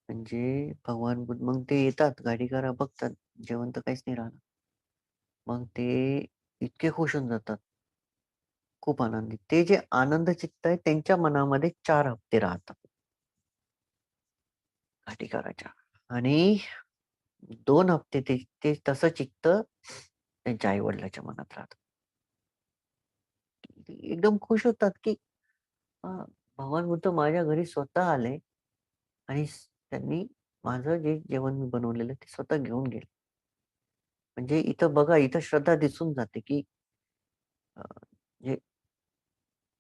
म्हणजे भगवान बुद्ध मग ते येतात, गाडीकरा बघतात, जेवण तर काहीच नाही राहिलं. मग ते इतके खुश होऊन जातात, खूप आनंदित. ते जे आनंद चित्त आहे, त्यांच्या मनामध्ये 4 हप्ते राहतात घाटीकराच्या आणि 2 हप्ते ते ते तसं चित्त त्यांच्या आई-वडिलांच्या मनात राहतं. ते एकदम खुश होतात, की अ, भगवान बुद्ध माझ्या घरी स्वतः आले आणि त्यांनी माझं जे जेवण मी बनवलेलं ते स्वतः घेऊन गेले. म्हणजे इथं बघा, इथं श्रद्धा दिसून जाते, की म्हणजे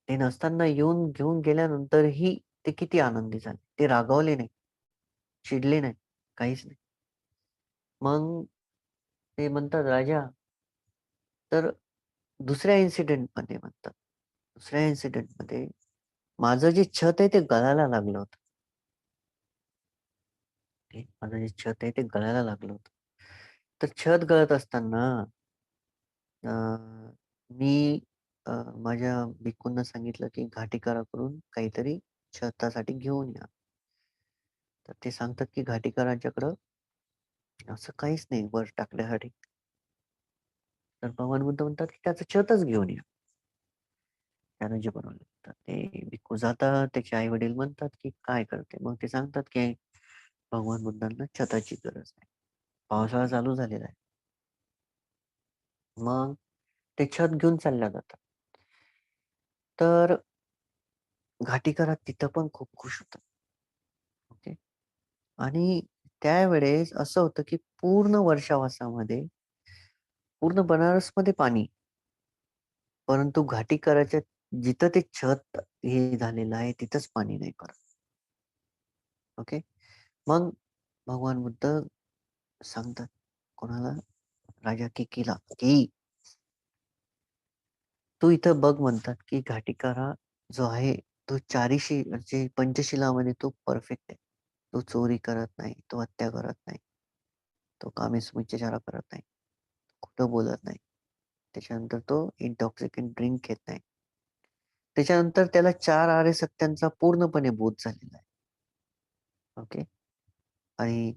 ते नसताना येऊन घेऊन गेल्यानंतरही ते किती आनंदी झाले. ते रागावले नाही, चिडले नाही, काहीच नाही. मग ते म्हणतात, "राजा." तर दुसऱ्या इन्सिडेंटमध्ये म्हणतात, दुसऱ्या इन्सिडेंटमध्ये माझं जे छत आहे ते गळायला लागलं होतं. ओके. माझं जे छत आहे ते गळायला लागलं होतं. तर छत गळत असताना अ, मी अ, माझ्या भिक्खूंना सांगितलं, की घाटीकराकडून काहीतरी छतासाठी घेऊन या. तर ते सांगतात, की घाटीकरांच्याकडं असं काहीच नाही वर टाकण्यासाठी. तर भगवान बुद्ध म्हणतात, की त्याचं छतच घेऊन या. त्यानं जे बनवलं. तर ते भिक्खू जातात. त्याचे आई-वडील म्हणतात, की "काय करते?" मग ते सांगतात, की भगवान बुद्धांना छताची गरज आहे. पावसाळा चालू झालेला आहे. मग ते छत घेऊन चालल्या जातात. तर घाटीकरा तिथं पण खूप खुश होतात. ओके. आणि त्यावेळेस असं होतं, की पूर्ण वर्षावासामध्ये पूर्ण बनारसमध्ये पाणी, परंतु घाटीकराच्या जिथं ते छत हे झालेलं आहे, तिथंच पाणी नाही परत. ओके. मग भगवान बुद्ध सांगतात कोणाला? राजा केकीला, की "तू इथं बघ." म्हणतात, की घाटीकारा जो आहे, तो चारीशी म्हणजे पंचशिलामध्ये तो परफेक्ट आहे. तो चोरी करत नाही, तो हत्या करत नाही, तो कामेष्मिच्छाचार करत नाही, खोटं बोलत नाही. त्याच्यानंतर तो इंटॉक्सिकंट ड्रिंक घेत नाही. त्याच्यानंतर त्याला 4 आर्य सत्यांचा पूर्णपणे बोध झालेला आहे. ओके. आणि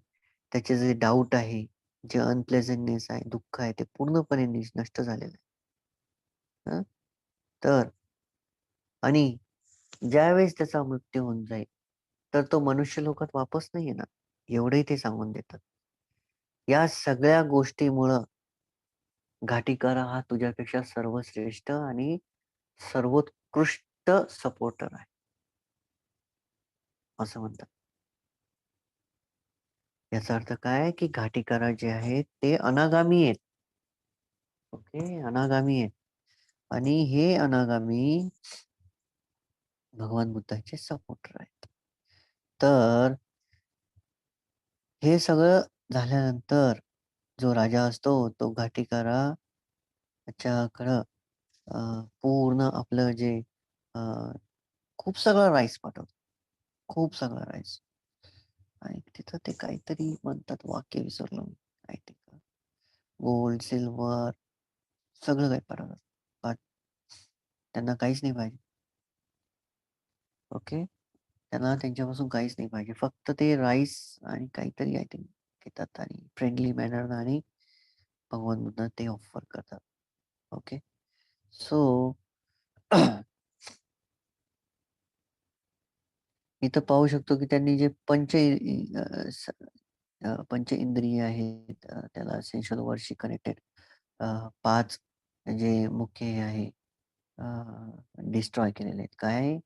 त्याचे जे डाउट आहे, जे अनप्लेझंटनेस आहे, दुःख आहे, ते पूर्णपणे नष्ट झालेलं आहे. हं. तर आणि ज्यावेळेस त्याचा मृत्यू होऊन जाईल, तर तो मनुष्य लोकात वापस नाही येणार. एवढंही ते सांगून देतात. या सगळ्या गोष्टीमुळं घाटीकरा हा तुझ्यापेक्षा सर्वश्रेष्ठ आणि सर्वोत्कृष्ट सपोर्टर आहे, असं म्हणतात. याचा अर्थ काय की घाटीकरा जे आहेत ते अनागामी आहेत. ओके, अनागामी आहेत आणि हे अनागामी भगवान बुद्धाचे सपोर्टर आहेत. तर हे सगळं झाल्यानंतर जो राजा असतो तो घाटीकरा त्याच्याकडं अ, पूर्ण आपलं जे अ, खूप सगळं राईस पाठवतो. खूप सगळा राईस आणि तिथं ते काहीतरी म्हणतात वाक्य विसरलो मी. काय ते गोल्ड, सिल्व्हर सगळं काही पाठवतात. पण त्यांना काहीच नाही पाहिजे. ओके. त्यांना त्यांच्यापासून काहीच नाही पाहिजे. फक्त ते राईस आणि काहीतरी आय थिंक घेतात आणि फ्रेंडली मॅनरनं आणि भगवान बुद्ध ते ऑफर करतात. ओके. सो इथं पाहू शकतो की त्यांनी जे पंच इंद्रिय आहेत त्याला सेन्शल वर्डशी कनेक्टेड 5 जे मुख्य हे आहे डिस्ट्रॉय केलेले आहेत. काय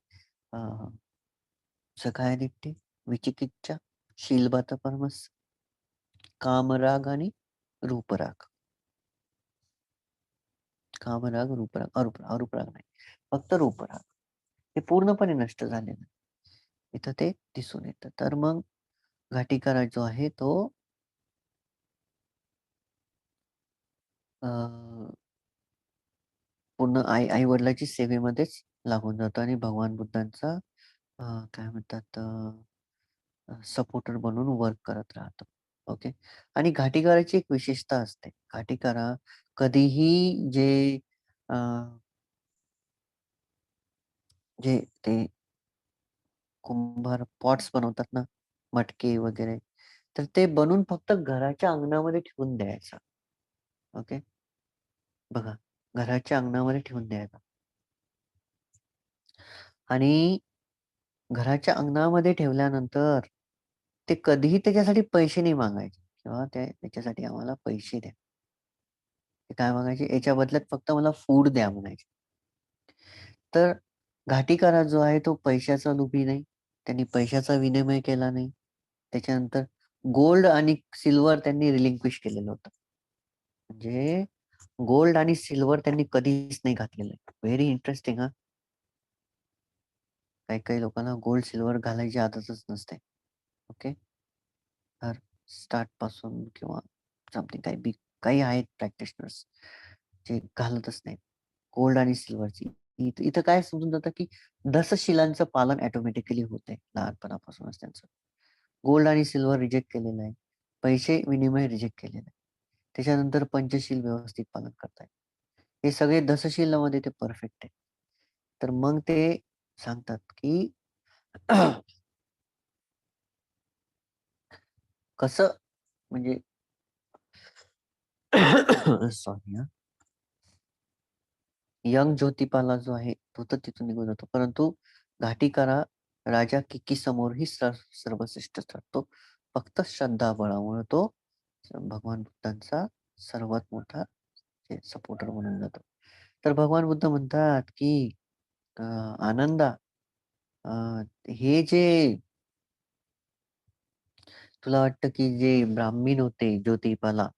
अ, सखायदिट्टी, विचिकिच्छा, शीलबतपरमस, कामराग आणि रूपराग. कामराग, रूपराग, अरूपराग नाही. फक्त रूपराग. हे पूर्णपणे नष्ट झालेलं आहे. इथं ते दिसून येतं. तर मग घाटीकरा जो आहे तो अ, पूर्ण आई-वडिलांची सेवेमध्येच लागून जातो आणि भगवान बुद्धांचा अ, काय म्हणतात सपोर्टर बनून वर्क करत राहतो. ओके. आणि घाटीकराची एक विशेषता असते. घाटीकरा कधीही अ, जे ते कुंभार पॉट्स बनवतात ना, मटके वगैरे, तर ते बनवून फक्त घराच्या अंगणामध्ये ठेवून द्यायचं. ओके. बघा, घराच्या अंगणामध्ये ठेवून द्यायचा आणि घराच्या अंगणामध्ये ठेवल्यानंतर ते कधीही त्याच्यासाठी पैसे नाही मागायचे किंवा त्याच्यासाठी आम्हाला पैसे द्या. ते काय मागायचे, याच्या बदल्यात फक्त मला फूड द्या म्हणायचे. तर घाटीकरा जो आहे तो पैशाचा लोभी नाही. त्यांनी पैशाचा विनिमय केला नाही. त्याच्यानंतर गोल्ड आणि सिल्व्हर त्यांनी रिलिंक्विश केलेलं होतं. म्हणजे गोल्ड आणि सिल्व्हर त्यांनी कधीच नाही घातलेलं आहे. व्हेरी इंटरेस्टिंग हां. काही-काही लोकांना गोल्ड, सिल्व्हर घालायची आदतच नसते. ओके. तर स्टार्टपासून किंवा समथिंग काही आहेत प्रॅक्टिशनर्स जे घालतच नाहीत. गोल्ड आणि सिल्व्हरची. इथं काय समजून जातं, की दशशिलांचं पालन ऑटोमॅटिकली होतंय लहानपणापासूनच त्यांचं. गोल्ड आणि सिल्व्हर रिजेक्ट केलेलं आहे. पैसे विनिमय रिजेक्ट केलेलं आहे. त्याच्यानंतर पंचशील व्यवस्थित पालन करतायत. हे सगळे दशशिलामध्ये ते परफेक्ट आहे. तर मग ते सांगतात, की कसं म्हणजे सॉरी हां. यंग ज्योतिपाला जो आहे, तो तर तिथून निघून जातो. परंतु घाटीकरा राजा किक्कीसमोरही सर्वश्रेष्ठ ठरतो. फक्त श्रद्धाबळामुळे तो भगवान बुद्धांचा सर्वात मोठा सपोर्टर बनून जातो. तर भगवान बुद्ध म्हणतात, की अ, "आनंदा, अ, हे जे तुला वाटतं, की जे ब्राह्मण होते ज्योतिपाला,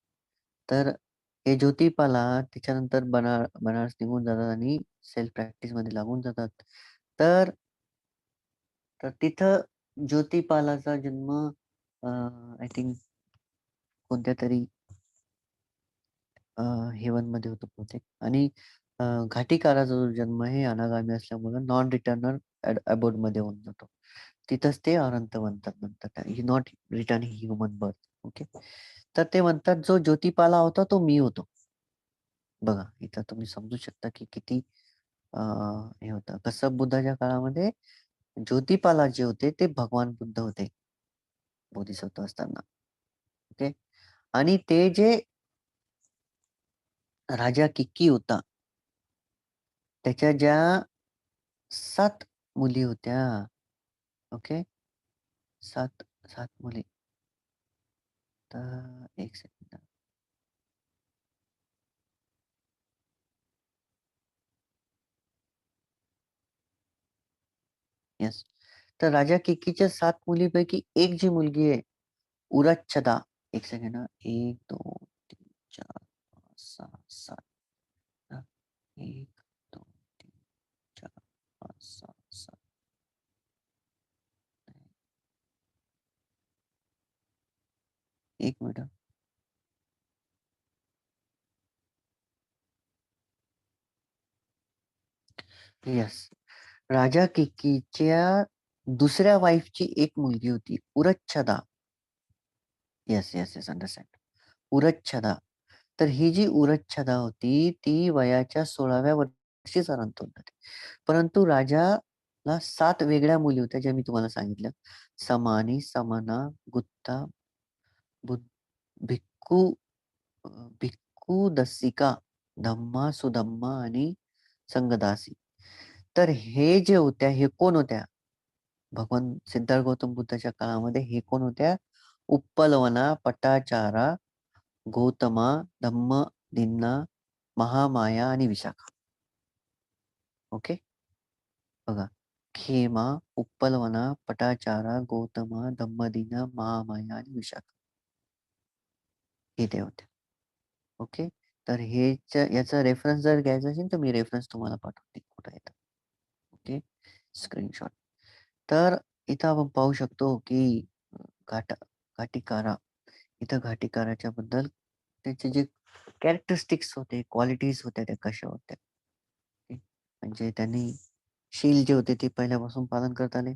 तर हे ज्योतिपाला त्याच्यानंतर बनारस निघून जातात आणि सेल्फ प्रॅक्टिसमध्ये लागून जातात. तर तर तिथं ज्योतिपालाचा जन्म आय थिंक कोणत्यातरी हेवनमध्ये होतो बहुतेक आणि घाटीकाराचा जो जन्म आहे अनागामी असल्यामुळं नॉन रिटर्नर अबोर्डमध्ये होऊन जातो. तिथंच ते अनंत बनतात नंतर. He not return human birth. Okay. तर ते म्हणतात जो ज्योतिपाला होता तो मी होतो. बघा, इथं तुम्ही समजू शकता की किती अ, हे होतं. कसं बुद्धाच्या काळामध्ये ज्योतिपाला जे होते ते भगवान बुद्ध होते, बोधिसत्व असताना. ओके. आणि ते जे राजा किक्की होता, त्याच्या ज्या 7 मुली होत्या. ओके. 7 मुली. तर एक सेकंड. येस. तर राजा केकीच्या 7 मुलींपैकी एक जी मुलगी आहे, उरच्छदा. एक सेकंड हां. 1, 2, 3, 4, 5, 6, 7. हां. 1, 2, 3, 4, 5, 6, 7. एक मिनिट. येस. राजा केकीच्या दुसऱ्या वाईफची एक मुलगी होती, Urachchhada. Yes, yes, yes. Understand. Urachchhada. तर ही जी उरच्छदा होती, ती वयाच्या 16व्या वर्षी सरांतून झाली. परंतु राजाला 7 वेगळ्या मुली होत्या, ज्या मी तुम्हाला सांगितल्या. समानी, समना, गुप्ता, बुध भिक्खू अ, भिक्खुदस्सिका, धम्मा, सुधम्मा आणि संगदासी. तर हे जे होत्या, हे कोण होत्या? भगवान सिद्धार्थ गौतम बुद्धाच्या काळामध्ये हे कोण होत्या? उत्पलवना, पटाचारा, गौतमा, धम्मदिन्ना, महामाया आणि विशाखा. ओके. बघा. खेमा, उत्पलवना, पटाचारा, गौतमा, धम्मदिना, महामाया आणि विशाखा. हे ते होते. ओके. तर याचा रेफरन्स जर घ्यायचा असेल, तर मी रेफरन्स तुम्हाला पाठवते कुठे येतं. ओके. स्क्रीनशॉट. तर इथं आपण पाहू शकतो, की घाट घाटीकारा. इथं घाटीकाराच्या बद्दल त्याचे जे कॅरेक्टरिस्टिक्स होते, क्वालिटीज होत्या त्या कशा होत्या? ओके. म्हणजे त्यांनी शील जे होते ते पहिल्यापासून पालन करत आले.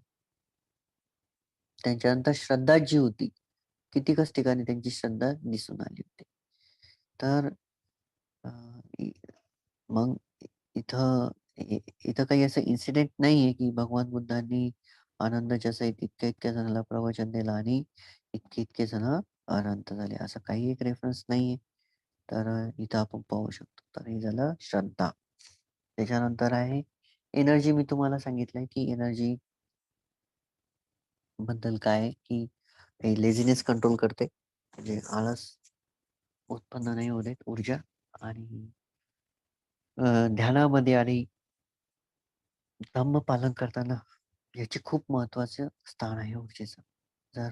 त्यांच्यानंतर श्रद्धा जी होती, कितीकच ठिकाणी त्यांची श्रद्धा दिसून आली होती. तर अ, इ मग इथं इथं काही असं इन्सिडेंट नाहीये, की भगवान बुद्धांनी आनंदाच्या सहित इतक्या-इतक्या जणांना प्रवचन दिलं आणि इतके-इतके जण अनंत झाले. असं काही एक रेफरन्स नाहीये. तर इथं आपण पाहू शकतो. तर हे झालं श्रद्धा. त्याच्यानंतर आहे एनर्जी. मी तुम्हाला सांगितलंय, की एनर्जी बद्दल काय आहे, की लेझीनेस कंट्रोल करते. म्हणजे आळस उत्पन्न नाही होऊ देत, ऊर्जा. आणि ध्यानामध्ये आणि धम्म पालन करताना याचे खूप महत्वाचं स्थान आहे ऊर्जेचं. जर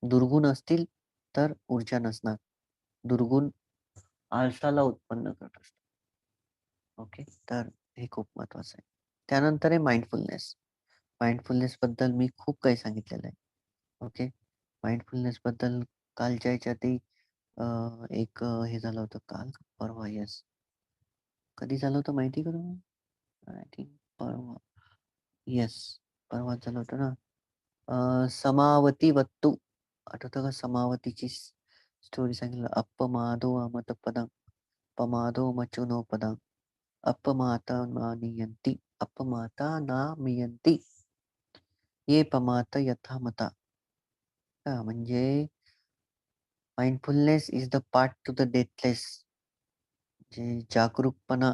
दुर्गुण असतील तर ऊर्जा नसणार. दुर्गुण आळसाला उत्पन्न करत असतात. ओके. तर हे खूप महत्वाचं आहे. त्यानंतर आहे माइंडफुलनेस. माइंडफुलनेस बद्दल मी खूप काही सांगितलेलं आहे. ओके. माइंडफुलनेस बद्दल कालच्या ह्याच्यातही हे झालं होतं काल का परवा. येस. कधी झालं होतं माहिती आहे का तुम्हाला? आय थिंक परवा. येस. परवाच झालं होतं ना. समावती वत्तू. आठवतं का समावतीची स्टोरी सांगितलं. अप्पमादो अमतपदं, पमादो मच्चुनोपदं, अपमाता नानियन्ति, अपमाता नामियन्ति, ये पमात यथा मता. म्हणजे mindfulness is the part two the deathless. जे जागरूकपणा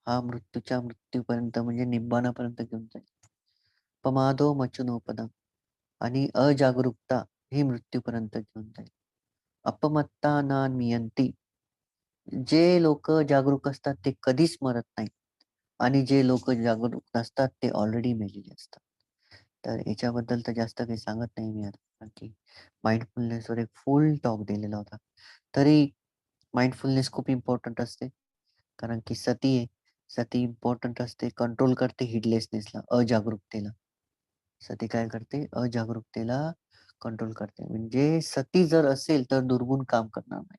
हा मृत्यूच्या मृत्यूपर्यंत म्हणजे निब्बाणापर्यंत घेऊन जाईल. पमादो मच्चुनोपदं आणि अजागरूकता ही मृत्यूपर्यंत घेऊन जाईल. अपमत्ता ना नियंती. जे लोक जागरूक असतात ते कधीच मरत नाहीत आणि जे लोक जागरूक नसतात ते ऑलरेडी मेलेले असतात. तर याच्याबद्दल तर जास्त काही सांगत नाही मी आता, कारण की माइंडफुलनेसवर एक फुल टॉक दिलेला होता. तरी माइंडफुलनेस खूप इम्पॉर्टंट असते, कारण की सती आहे. सती इम्पॉर्टंट असते, कंट्रोल करते हिडलेसनेसला, अजागरूकतेला. सती काय करते? अजागरूकतेला कंट्रोल करते. म्हणजे सती जर असेल तर दुर्गुण काम करणार नाही.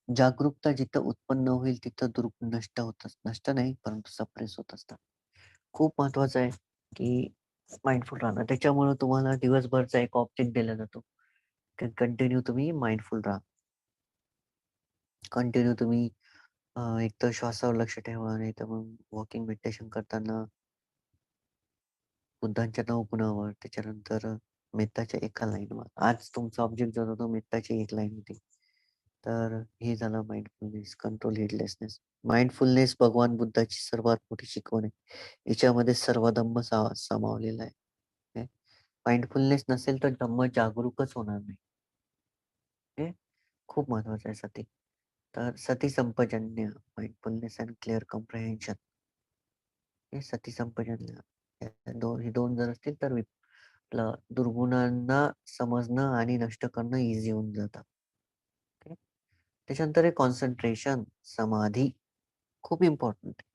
जागरूकता जिथं उत्पन्न होईल तिथं दुर्गुण नष्ट होतच नष्ट नाही, परंतु सप्रेस होत असतात. खूप महत्वाचं आहे, की माइंडफुल राहणं. त्याच्यामुळे तुम्हाला दिवसभरचा एक ऑब्जेक्ट दिला जातो. कंटिन्यू तुम्ही माइंडफुल राहा. कंटिन्यू तुम्ही एकतर श्वासावर लक्ष ठेवा, नाहीतर मग वॉकिंग मेडिटेशन करताना बुद्धांच्या 9 गुणांवर, त्याच्यानंतर मेत्ताच्या एका लाईनवर. आज तुमचा ऑब्जेक्ट जो होता तो मेत्ताची एक लाईन होती. तर हे झालं माइंडफुलनेस, कंट्रोल हेडलेसनेस. माइंडफुलनेस भगवान बुद्धाची सर्वात मोठी शिकवण आहे. याच्यामध्ये सर्व धम्म सामावलेला आहे. माइंडफुलनेस नसेल तर धम्म जागरूकच होणार नाही. हे खूप महत्वाचं आहे सती. तर सती संपजन्य, माइंडफुलनेस अँड क्लिअर कॉम्प्रिहेन्शन हे सती संपजन्य हे 2 जर असतील तर आपलं दुर्गुणांना समजणं आणि नष्ट करणं ईझी होऊन जातं. ओके. त्याच्यानंतर आहे कॉन्सन्ट्रेशन, समाधी खूप इम्पोर्टंट आहे.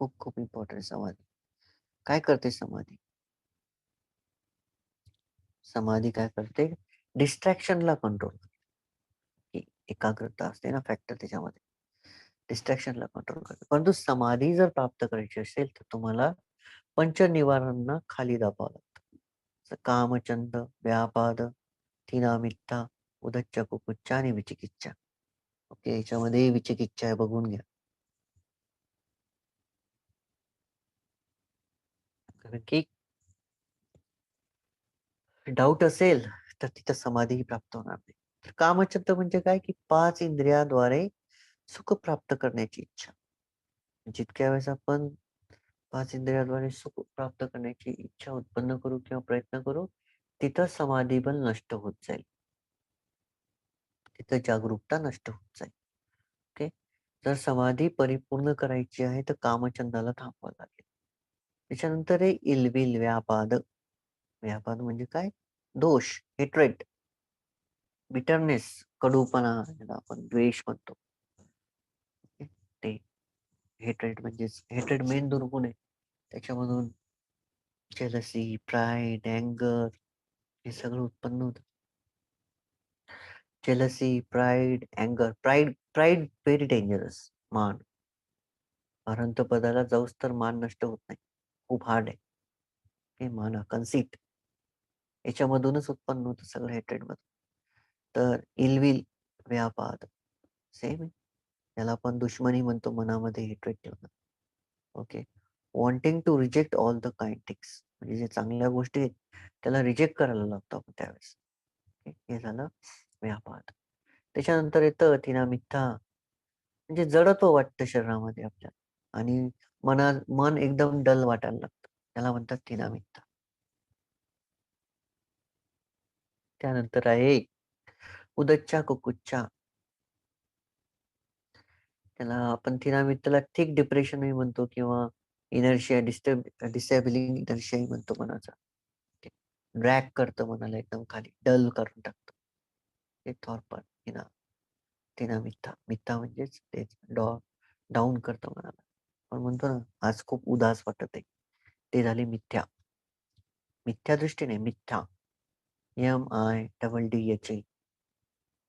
खूप खूप इम्पोर्टंट आहे समाधी. काय करते समाधी? समाधी काय करते? डिस्ट्रॅक्शनला कंट्रोल की एकाग्रता असते ना फॅक्टर त्याच्यामध्ये. डिस्ट्रॅक्शनला कंट्रोल करते. परंतु समाधी जर प्राप्त करायची असेल, तर तुम्हाला पंचनिवारणांना खाली दाबावं लागतं. जसं कामचंद, व्यापाद, थिनामित्था, उद्धच्च कुकुच्च आणि विचिकिच्छा. ओके, याच्यामध्ये विचिकिच्छा आहे बघून घ्या. कारण की डाऊट असेल, तर तिथं समाधीही प्राप्त होणार नाही. तर कामचंद म्हणजे काय, की 5 इंद्रियाद्वारे सुख प्राप्त करण्याची इच्छा. जितक्या वेळेस आपण 5 इंद्रियाद्वारे सुख प्राप्त करण्याची इच्छा उत्पन्न करू किंवा प्रयत्न करू, तिथं समाधी बल नष्ट होत जाईल. तिथं जागरूकता नष्ट होत जाईल. ओके. जर समाधी परिपूर्ण करायची आहे, तर कामचंदाला थांबवावं लागेल. त्याच्यानंतर आहे इलबिल, व्यापाद. व्यापाद म्हणजे काय? दोष, हेट्रेड, बिटरनेस, कडूपणा ज्याला आपण द्वेष म्हणतो. ओके. ते हेट्रेड म्हणजेच हेट्रेड मेन दुर्गुण आहे. त्याच्यामधून जेलसी, प्राईड, अँगर हे सगळं उत्पन्न होतं. जेलसी, प्राईड, अँगर. Pride very dangerous. मान. अनंत पदाला जाऊस तर मान नष्ट होत नाही. खूप हार्ड आहे. हे मान कन्सीट याच्यामधूनच उत्पन्न होतं सगळं हेट्रेडमधून. तर इलविल, व्यापाद सेम आहे. याला आपण दुश्मनी म्हणतो मनामध्ये हेट्रेड ठेवणं. Okay. Wanting to reject all the kind things म्हणजे जे चांगल्या गोष्टी आहेत त्याला रिजेक्ट करायला लागतो आपण त्यावेळेस. ओके. हे झालं व्यापाद. त्याच्यानंतर येतं थिना मिथ्या म्हणजे जडत्व वाटतं शरीरामध्ये आपल्या आणि मन एकदम डल वाटायला लागतं. त्याला म्हणतात थिनामित्ता. त्यानंतर आहे उदच्चा कुकुच्चा. त्याला आपण थिनामित्ताला थिक डिप्रेशनही म्हणतो किंवा इनर्शिया डिसॅबिलिंग इनर्शियाही म्हणतो मनाचा. ड्रॅग करतं मनाला एकदम खाली, डल करून टाकतं. हे थॉरपर, थिनामित्ता. मिथ्या म्हणजेच तेच डाउन करतं मनाला. आपण म्हणतो ना, आज खूप उदास वाटत आहे. ते झाली मिथ्या. मिथ्या दृष्टी नाही, मिथ्या. MIDDHA.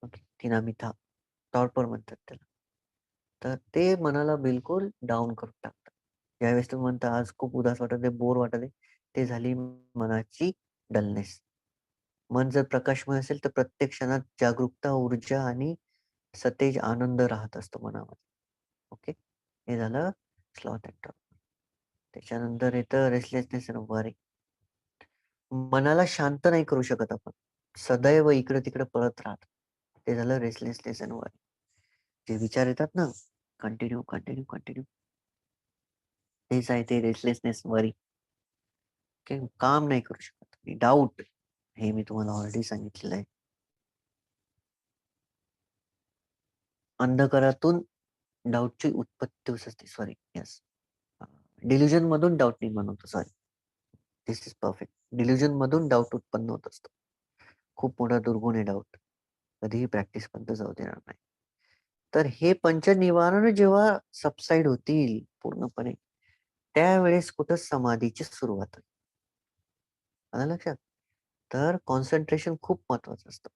ओके. थिनामिथा. टॉर्पर म्हणतात त्याला. तर ते मनाला बिलकुल डाउन करून टाकतात. ज्यावेळेस तुम्ही म्हणता आज खूप उदास वाटत आहे, बोर वाटत आहे, ते झाली मनाची डलनेस. मन जर प्रकाशमय असेल तर प्रत्येक क्षणात जागरूकता, ऊर्जा आणि सतेज आनंद राहत असतो मनामध्ये. ओके. हे झालं स्लॉथ अँड टॉर्पर. त्याच्यानंतर येतं रेस्टलेसनेस अँड वरी. मनाला शांत नाही करू शकत आपण. सदैव इकडं-तिकडं पळत राहतं. ते झालं रेस्टलेसनेस अँड वरी. जे विचार येतात ना, कंटिन्यू, कंटिन्यू, कंटिन्यू तेच आहे ते रेस्टलेसनेस, वरी. काम नाही करू शकत. डाऊट हे मी तुम्हाला ऑलरेडी सांगितलेलं आहे. अंधकारातून डाऊटची उत्पत्ती होत असते. Sorry, yes. डिल्युजन मधून डाऊट निर्माण होतो. Sorry. This is perfect. Delusion मधून डाऊट उत्पन्न होत असतो. खूप मोठा दुर्गुण आहे डाऊट. कधीही प्रॅक्टिस पर्यंत जाऊ देणार नाही. तर हे पंचनिवारण जेव्हा सबसाईड होतील पूर्णपणे, त्यावेळेस कुठं समाधीची सुरुवात होईल. आलं लक्षात? तर कॉन्सन्ट्रेशन खूप महत्वाचं असतं.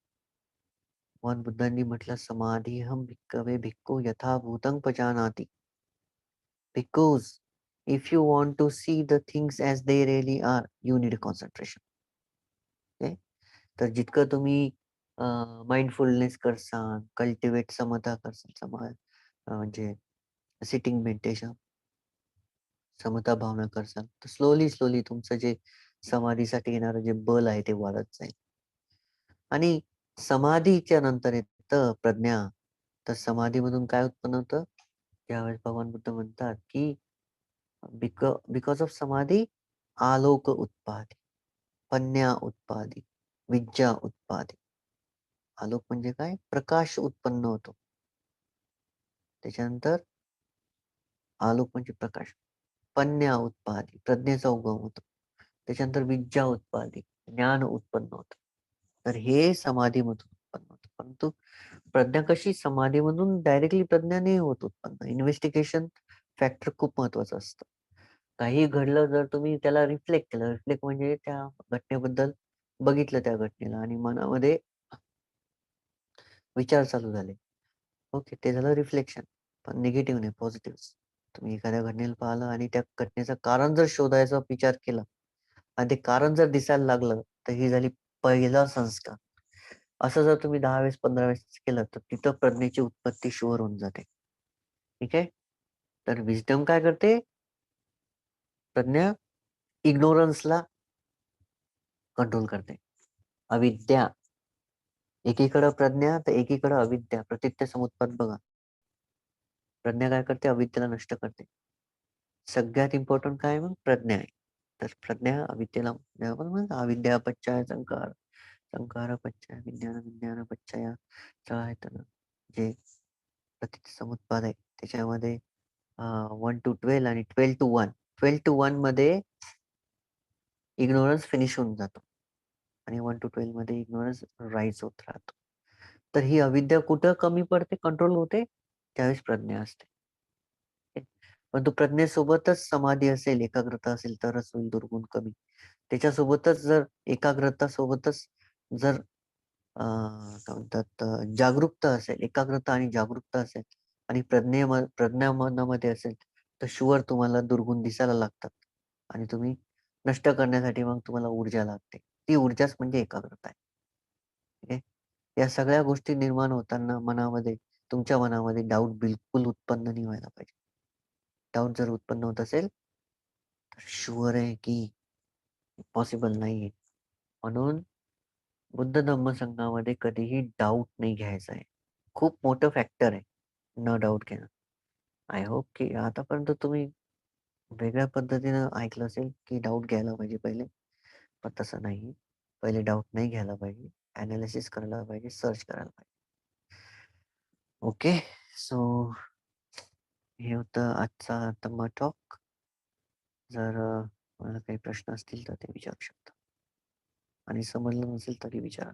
भगवान बुद्धांनी म्हटलं समाधीहम भिक्खवे भिक्खू यथाभूतं पजानाति. Because if you want to see the things as they really are, you need concentration. Okay? तर जितकं तुम्ही माइंडफुलनेस करसाल, कल्टिवेट समता करसाल, म्हणजे सिटिंग मेडिटेशन, समता भावना करसाल, तर स्लोली स्लोली तुमचं जे समाधीसाठी येणारं जे बल आहे ते वाढत जाईल. आणि समाधीच्या नंतर येतं प्रज्ञा. तर समाधीमधून काय उत्पन्न होतं? त्यावेळेस भगवान बुद्ध म्हणतात, की बिकॉज ऑफ समाधी आलोक उत्पादी. पन्या उत्पादी, विद्या उत्पादी. आलोक म्हणजे काय? प्रकाश उत्पन्न होतो. त्याच्यानंतर आलोक म्हणजे प्रकाश. पन्या उत्पादी, प्रज्ञेचा उगम होतो. त्याच्यानंतर विद्या उत्पादी, ज्ञान उत्पन्न होतं. तर हे समाधीमधून उत्पन्न होतं. परंतु प्रज्ञा कशी समाधीमधून डायरेक्टली प्रज्ञा नाही होत उत्पन्न. इन्व्हेस्टिगेशन फॅक्टर खूप महत्वाचं असतं. काही घडलं जर तुम्ही त्याला रिफ्लेक्ट केलं. रिफ्लेक्ट म्हणजे त्या घटनेबद्दल बघितलं त्या घटनेला आणि मनामध्ये विचार चालू झाले. ओके. ते झालं रिफ्लेक्शन. पण निगेटिव्ह नाही, पॉझिटिव्ह. तुम्ही एखाद्या घटनेला पाहिलं आणि त्या घटनेचं कारण जर शोधायचा विचार केला आणि ते कारण जर दिसायला लागलं, तर ही झाली पहिला संस्कार. असं जर तुम्ही 10 वेळेस, 15 वेळेस केलं, तर तिथं प्रज्ञेची उत्पत्ती शुअर होऊन जाते. ठीक आहे? तर विस्डम काय करते? प्रज्ञा इग्नोरन्सला कंट्रोल करते. अविद्या एकीकडं प्रज्ञा, तर एकीकडं अविद्या. प्रतीत्य समुत्पाद बघा. प्रज्ञा काय करते? अविद्येला नष्ट करते. सगळ्यात इम्पोर्टंट काय आहे मग? प्रज्ञा आहे. तर प्रज्ञा अविद्येला आपण म्हणतो अविद्या पश्चाय संकार, संकार पश्चाय विज्ञान, विज्ञान पश्चाय चळायतन. जे प्रतीत समुत्पाद आहे त्याच्यामध्ये 1 to 12 आणि 12 to 1. 12 to 1 मध्ये इग्नोरन्स फिनिश होऊन जातो आणि 1 to 12 मध्ये इग्नोरन्स राईज होत राहतो. तर ही अविद्या कुठं कमी पडते, कंट्रोल होते? त्यावेळेस प्रज्ञा असते. परंतु प्रज्ञेसोबतच समाधी असेल, एकाग्रता असेल तरच होईल दुर्गुण कमी. त्याच्यासोबतच जर एकाग्रता सोबतच जर काय म्हणतात जागरूकता असेल, एकाग्रता आणि जागरूकता असेल आणि प्रज्ञा मनामध्ये असेल, तर शुअर तुम्हाला दुर्गुण दिसायला लागतात आणि तुम्ही नष्ट करण्यासाठी मग तुम्हाला ऊर्जा लागते. ती ऊर्जाच म्हणजे एकाग्रता आहे. ठीक आहे. या सगळ्या गोष्टी निर्माण होताना मनामध्ये तुमच्या मनामध्ये डाऊट बिलकुल उत्पन्न नाही व्हायला पाहिजे. डाऊट जर उत्पन्न होत असेल, तर शुअर आहे की पॉसिबल नाहीये. म्हणून बुद्ध धम्म संघामध्ये कधीही डाऊट नाही घ्यायचा आहे. खूप मोठं फॅक्टर आहे, न डाऊट घेणं. आय होप की आतापर्यंत तुम्ही वेगळ्या पद्धतीनं ऐकलं असेल, की डाऊट घ्यायला पाहिजे पहिले. पण तसं नाही. पहिले डाऊट नाही घ्यायला पाहिजे. एनालिसिस करायला पाहिजे, सर्च करायला पाहिजे. ओके. सो हे होतं आजचा धम्मा टॉक. जर मला काही प्रश्न असतील तर ते विचारू शकता आणि समजलं नसेल तरी विचारा.